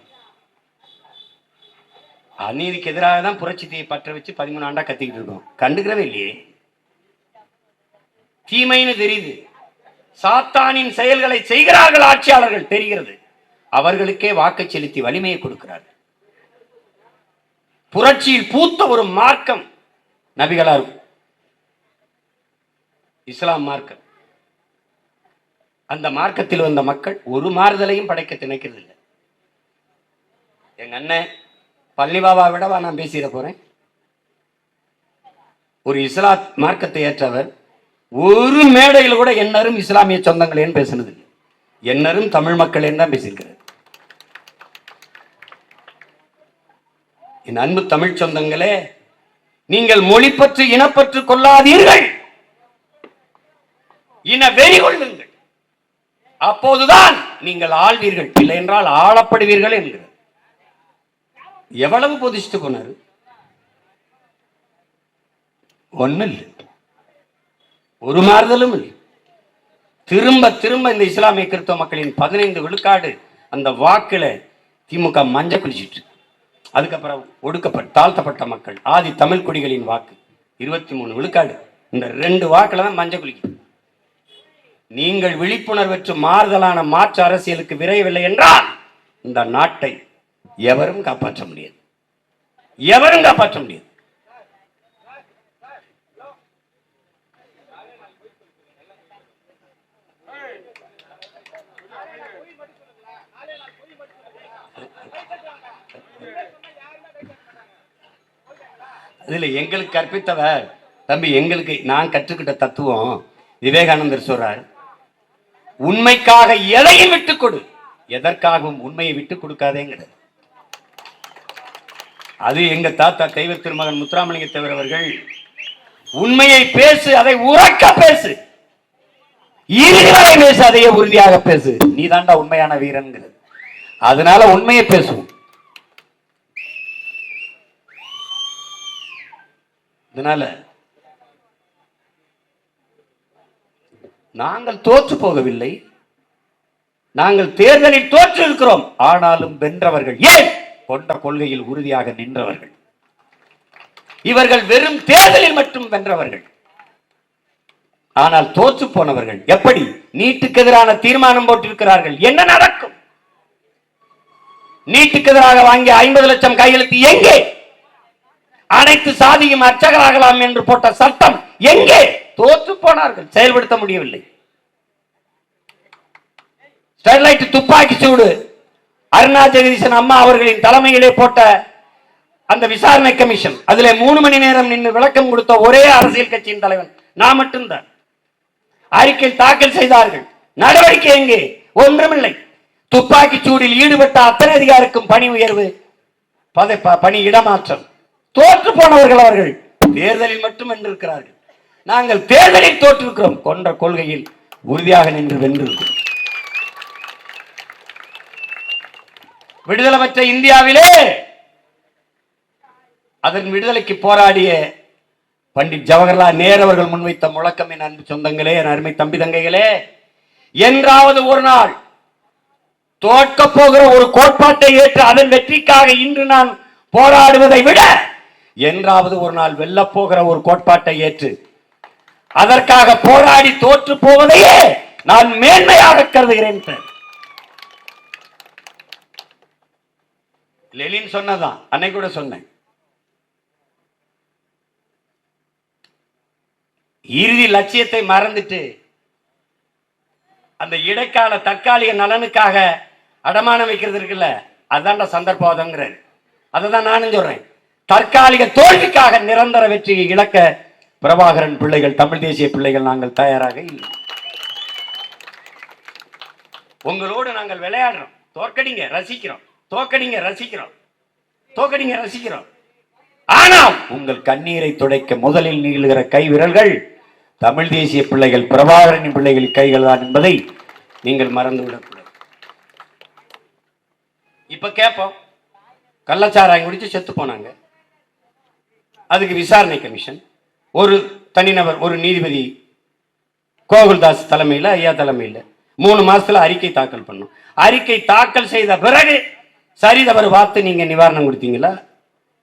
அநீதிக்கு எதிராக தான் புரட்சி தீயை பற்ற வச்சு 13 ஆண்டா கத்திக்கிட்டு இருக்கோம். கண்டுக்கிறவே இல்லையே. தீமைன்னு தெரியுது, சாத்தானின் செயல்களை செய்கிறார்கள் ஆட்சியாளர்கள் தெரிகிறது, அவர்களுக்கே வாக்கு செலுத்தி வலிமையை கொடுக்கிறார்கள். புரட்சியில் பூத்த ஒரு மார்க்கம் நபிகளார் இஸ்லாம் மார்க்கம். அந்த மார்க்கத்தில் வந்த மக்கள் ஒரு மாறுதலையும் படைக்க திணைக்கிறது இல்லை. எங்க அண்ணன் பள்ளிபாபா விடவா நான் பேசிட போறேன். ஒரு இஸ்லாம் மார்க்கத்தை ஏற்றவர் ஒரு மேடையில் கூட என்னரும் இஸ்லாமிய சொந்தங்களேன்னு பேசினது இல்லை, என்னரும் தமிழ் மக்களேன்னு தான் பேசியிருக்கிறார். என் அன்பு தமிழ் சொந்தங்களே, நீங்கள் மொழி பற்று இனப்பற்று கொள்ளாதீர்கள், இன வெறி கொள்ளுங்கள், அப்போதுதான் நீங்கள் ஆள்வீர்கள், இல்லை என்றால் ஆளப்படுவீர்கள் என்கிறார். எவ்வளவு பொதிச்சுட்டு போனாரு. ஒன்னும் இல்லை, ஒரு மாறுதலும் இல்லை. திரும்ப திரும்ப இந்த இஸ்லாமிய கிறிஸ்தவ மக்களின் 15 விழுக்காடு அந்த வாக்குல திமுக மஞ்ச குளிச்சிட்டு. அதுக்கப்புறம் ஒடுக்கப்பட்ட தாழ்த்தப்பட்ட மக்கள் ஆதி தமிழ் குடிகளின் வாக்கு 23 விழுக்காடு. இந்த 2 வாக்குல தான் மஞ்ச குளிக்கும். நீங்கள் விழிப்புணர்வற்று மாறுதலான மாற்று அரசியலுக்கு விரைவில்லை என்றால் இந்த நாட்டை எவரும் காப்பாற்ற முடியாது, எவரும் காப்பாற்ற முடியாது. இதுல எங்களுக்கு கற்பித்தவர் தம்பி, எங்களுக்கு நான் கற்றுக்கிட்ட தத்துவம் விவேகானந்தர் சொல்றார், உண்மைக்காக எதையும் விட்டுக் கொடு, எதற்காகவும் உண்மையை விட்டுக் கொடுக்காதேங்கிறது. அது எங்க தாத்தா தெய்வ திருமகன் முத்துராமலிங்க தேவர் அவர்கள், உண்மையை பேசு, அதை உறக்க பேசு, இறுதி வரை பேசு, அதையே உறுதியாக பேசு, நீ தாண்டா உண்மையான வீரன்கிறது. அதனால உண்மையை பேசுவோம். அதனால நாங்கள் தோற்று போகவில்லை, நாங்கள் தேர்தலில் தோற்று இருக்கிறோம். ஆனாலும் வென்றவர்கள் ஏன்? கொண்ட கொள்கையில் உறுதியாக நின்றவர்கள். இவர்கள் வெறும் தேர்தலில் மட்டும் வென்றவர்கள், ஆனால் தோற்று போனவர்கள். எப்படி? நீட்டுக்கு எதிரான தீர்மானம் போட்டிருக்கிறார்கள். என்ன நடக்கும்? நீட்டுக்கு எதிராக வாங்கிய 50 லட்சம் கையெழுத்து எங்கே? அனைத்து சாதியும் அர்ச்சகராகலாம் என்று போட்ட சட்டம் எங்கே? தோற்று போனார்கள், செயல்படுத்த முடியவில்லை. ஸ்டெர்லைட் துப்பாக்கி சூடு அருணா ஜெகதீசன் அம்மா அவர்களின் தலைமையிலே போட்ட அந்த விசாரணை கமிஷன், அதிலே 3 மணி நேரம் நின்று விளக்கம் கொடுத்த ஒரே அரசியல் கட்சியின் தலைவன் நான் மட்டும்தான். அறிக்கை தாக்கல் செய்தார்கள், நடவடிக்கை எங்கே? ஒன்றுமில்லை. துப்பாக்கி சூடில் ஈடுபட்ட அத்தனை அதிகாரிக்கும் பணி உயர்வு, பணி இடமாற்றம். தோற்று போனவர்கள் அவர்கள் தேர்தலில் மட்டும் வென்றிருக்கிறார்கள். நாங்கள் தேர்தலில் தோற்றிருக்கிறோம், கொண்ட கொள்கையில் உறுதியாக நின்று வென்றிருக்கிறோம். விடுதலை பெற்ற இந்தியாவிலே அதன் விடுதலைக்கு போராடிய பண்டிட் ஜவஹர்லால் நேரு அவர்கள் முன்வைத்த முழக்கம், என் அன்பு சொந்தங்களே, என் அருமை தம்பி தங்கைகளே, என்றாவது ஒரு நாள் தோற்க போகிற ஒரு கோட்பாட்டை ஏற்று அதன் வெற்றிக்காக இன்று நான் போராடுவதை விட, என்றாவது ஒரு நாள் வெல்ல போகிற ஒரு கோட்பாட்டை ஏற்று அதற்காக போராடி தோற்று போவதையே நான் மேன்மையாக கருதுகிறேன். லெனின் சொன்னதான், அன்னைக்கு கூட சொன்னேன். இறுதி லட்சியத்தை மறந்துட்டு அந்த இடைக்கால தற்காலிக நலனுக்காக அடமானம் வைக்கிறது இருக்குல்ல, அதான்டா சந்தர்ப்பவாதம்ங்கிறாரு. அதை தான் நானும் சொல்றேன். தற்காலிக தோல்விக்காக நிரந்தர வெற்றியை இழக்க பிரபாகரன் பிள்ளைகள், தமிழ் தேசிய பிள்ளைகள் நாங்கள் தயாராக இல்லை. உங்களோடு நாங்கள் விளையாடுறோம், தோற்கடிங்க ரசிக்கிறோம், தோற்கடிங்க ரசிக்கிறோம், தோற்கடிங்க ரசிக்கிறோம். ஆனால் உங்கள் கண்ணீரை துடைக்க முதலில் நீளுகிற கை விரல்கள் தமிழ் தேசிய பிள்ளைகள், பிரபாகரனின் பிள்ளைகள் கைகள் தான் என்பதை நீங்கள் மறந்துவிடக்கூடாது. இப்ப கேட்போம், கள்ளச்சாராயம் குடிச்சு செத்து போனாங்க, அதுக்கு விசாரணை கமிஷன், ஒரு தனிநபர், ஒரு நீதிபதி கோகுல்தாஸ் தலைமையில், ஐயா தலைமையில் 3 மாசத்துல அறிக்கை தாக்கல் பண்ணும். அறிக்கை தாக்கல் செய்த பிறகு சரி தவறு பார்த்து நீங்க நிவாரணம் கொடுத்தீங்களா?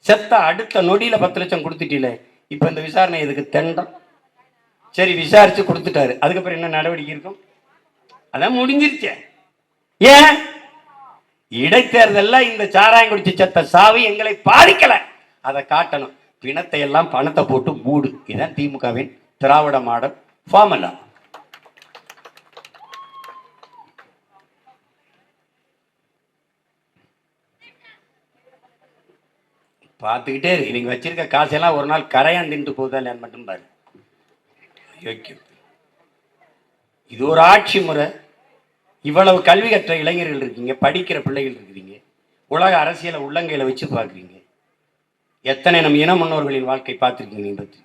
செத்த அடுத்த நொடியில 10 லட்சம் கொடுத்துட்டீல. இப்ப இந்த விசாரணை எதுக்கு தெண்டம்? சரி, விசாரிச்சு கொடுத்துட்டாரு, அதுக்கப்புறம் என்ன நடவடிக்கை இருக்கும்? அதான் முடிஞ்சிருச்சே. ஏன்? இடைத்தேர்தல்ல இந்த சாராயம் குடிச்சு செத்த சாவு எங்களை பாதிக்கல, அதை காட்டணும். பிணத்தை எல்லாம் பணத்தை போட்டு மூடு. இதுதான் திமுகவின் திராவிட மாடல் ஃபார்முலா. பார்த்துக்கிட்டே இருக்கு. நீங்க வச்சிருக்க காசெல்லாம் ஒரு நாள் கரையான் தின்ட்டு போகுதா இல்லையான்னு மட்டும் பாரு. இது ஒரு ஆட்சி முறை. இவ்வளவு கல்வி கற்ற இளைஞர்கள் இருக்கீங்க, படிக்கிற பிள்ளைகள் இருக்கிறீங்க, உலக அரசியலை உள்ளங்கையில வச்சு பார்க்குறீங்க. எத்தனை நம் இன முன்னோர்களின் வாழ்க்கை பார்த்துருக்கீங்க. நீங்க பற்றி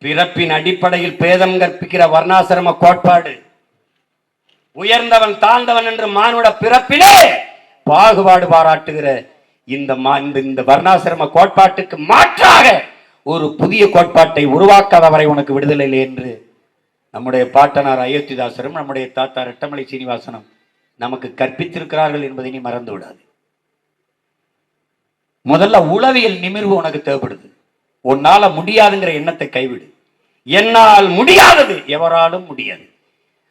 பிறப்பின் அடிப்படையில் பேதம் கற்பிக்கிற வர்ணாசிரம கோட்பாடு, உயர்ந்தவன் தாழ்ந்தவன் என்று மானுட பிறப்பிலே பாகுபாடு பாராட்டுகிற இந்த வர்ணாசிரம கோட்பாட்டுக்கு மாற்றாக ஒரு புதிய கோட்பாட்டை உருவாக்காதவரை உனக்கு விடுதலை இல்லை என்று நம்முடைய பாட்டனார் அயோத்திதாசரும் நம்முடைய தாத்தா ரெட்டமலை சீனிவாசனும் நமக்கு கற்பித்திருக்கிறார்கள் என்பதை நீ மறந்து விடாது. முதல்ல உளவியல் நிமிர்வு உனக்கு தேவைப்படுது. உன்னால முடியாதுங்கிற எண்ணத்தை கைவிடு. என்னால் முடியாதது எவராலும் முடியாது,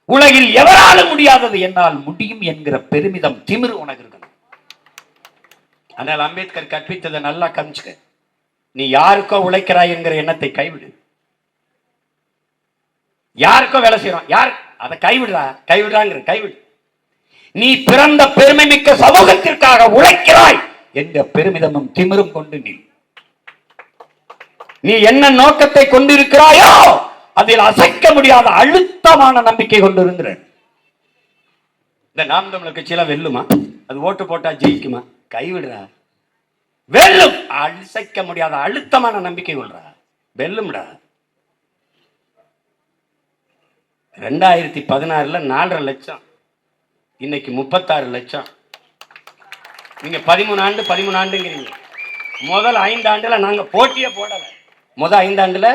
உலகில் எவராலும் முடியாதது என்னால் முடியும் என்கிற பெருமிதம், திமிரு உனக்கு இருக்கணும். ஆனால் அம்பேத்கர் கற்பித்ததை நல்லா கமிச்சுக்க. நீ யாருக்கோ உழைக்கிறாய் என்கிற எண்ணத்தை கைவிடு. யாருக்கோ வேலை செய்யறோம், யார் அதை கைவிடுறாங்கிற கைவிடு. நீ பிறந்த பெருமை மிக்க சமூகத்திற்காக உழைக்கிறாய் என்ற பெருமிதமும் திமிரும் கொண்டு நீ என்ன நோக்கத்தை கொண்டிருக்கிறாயோ அதில் அசைக்க முடியாத அழுத்தமான நம்பிக்கை கொண்டிருக்கிற. இந்த நாம் தமிழர் கட்சியில வெல்லுமா? அது ஓட்டு போட்டா ஜெயிக்குமா? கைவிடுறா. வெல்லும். அசைக்க முடியாத அழுத்தமான நம்பிக்கை கொள்றா, வெல்லும்டா. 2016 4.5 லட்சம், இன்னைக்கு 36 லட்சம். நீங்க 13 ஆண்டுங்கிறீங்க. முதல் 5 ஆண்டுல நாங்க போட்டியே போடல. முதல் 5 ஆண்டுல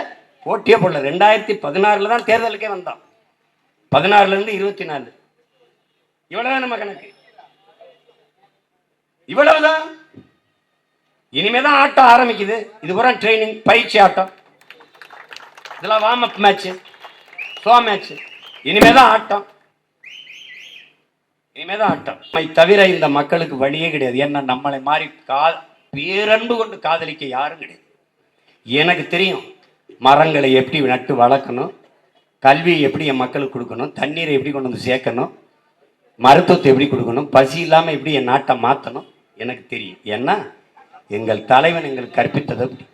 போட்டியே போடல. 2016 தான் தேர்தலுக்கே வந்தோம். 16 இருந்து 24 இவ்வளவுதான் நம்ம கணக்கு. இவ்வளவுதான். இனிமேதான் ஆட்டம் ஆரம்பிக்குது. இது பூரா ட்ரைனிங், பயிற்சி ஆட்டம். இதெல்லாம் warm up match, show match. இனிமேதான் ஆட்டம், இனிமேதான் ஆட்டம். தவிர இந்த மக்களுக்கு வழியே கிடையாது. ஏன்னா நம்மளை மாறி பேரன்பு கொண்டு காதலிக்க யாரும் கிடையாது. எனக்கு தெரியும் மரங்களை எப்படி நட்டு வளர்க்கணும், கல்வியை எப்படி என் மக்களுக்கு கொடுக்கணும், தண்ணீரை எப்படி கொண்டு வந்து சேர்க்கணும், மருத்துவத்தை எப்படி கொடுக்கணும், பசி இல்லாமல் எப்படி என் நாட்டை மாற்றணும் எனக்கு தெரியும். ஏன்னா எங்கள் தலைவன் எங்களுக்கு கற்பித்தது அப்படி.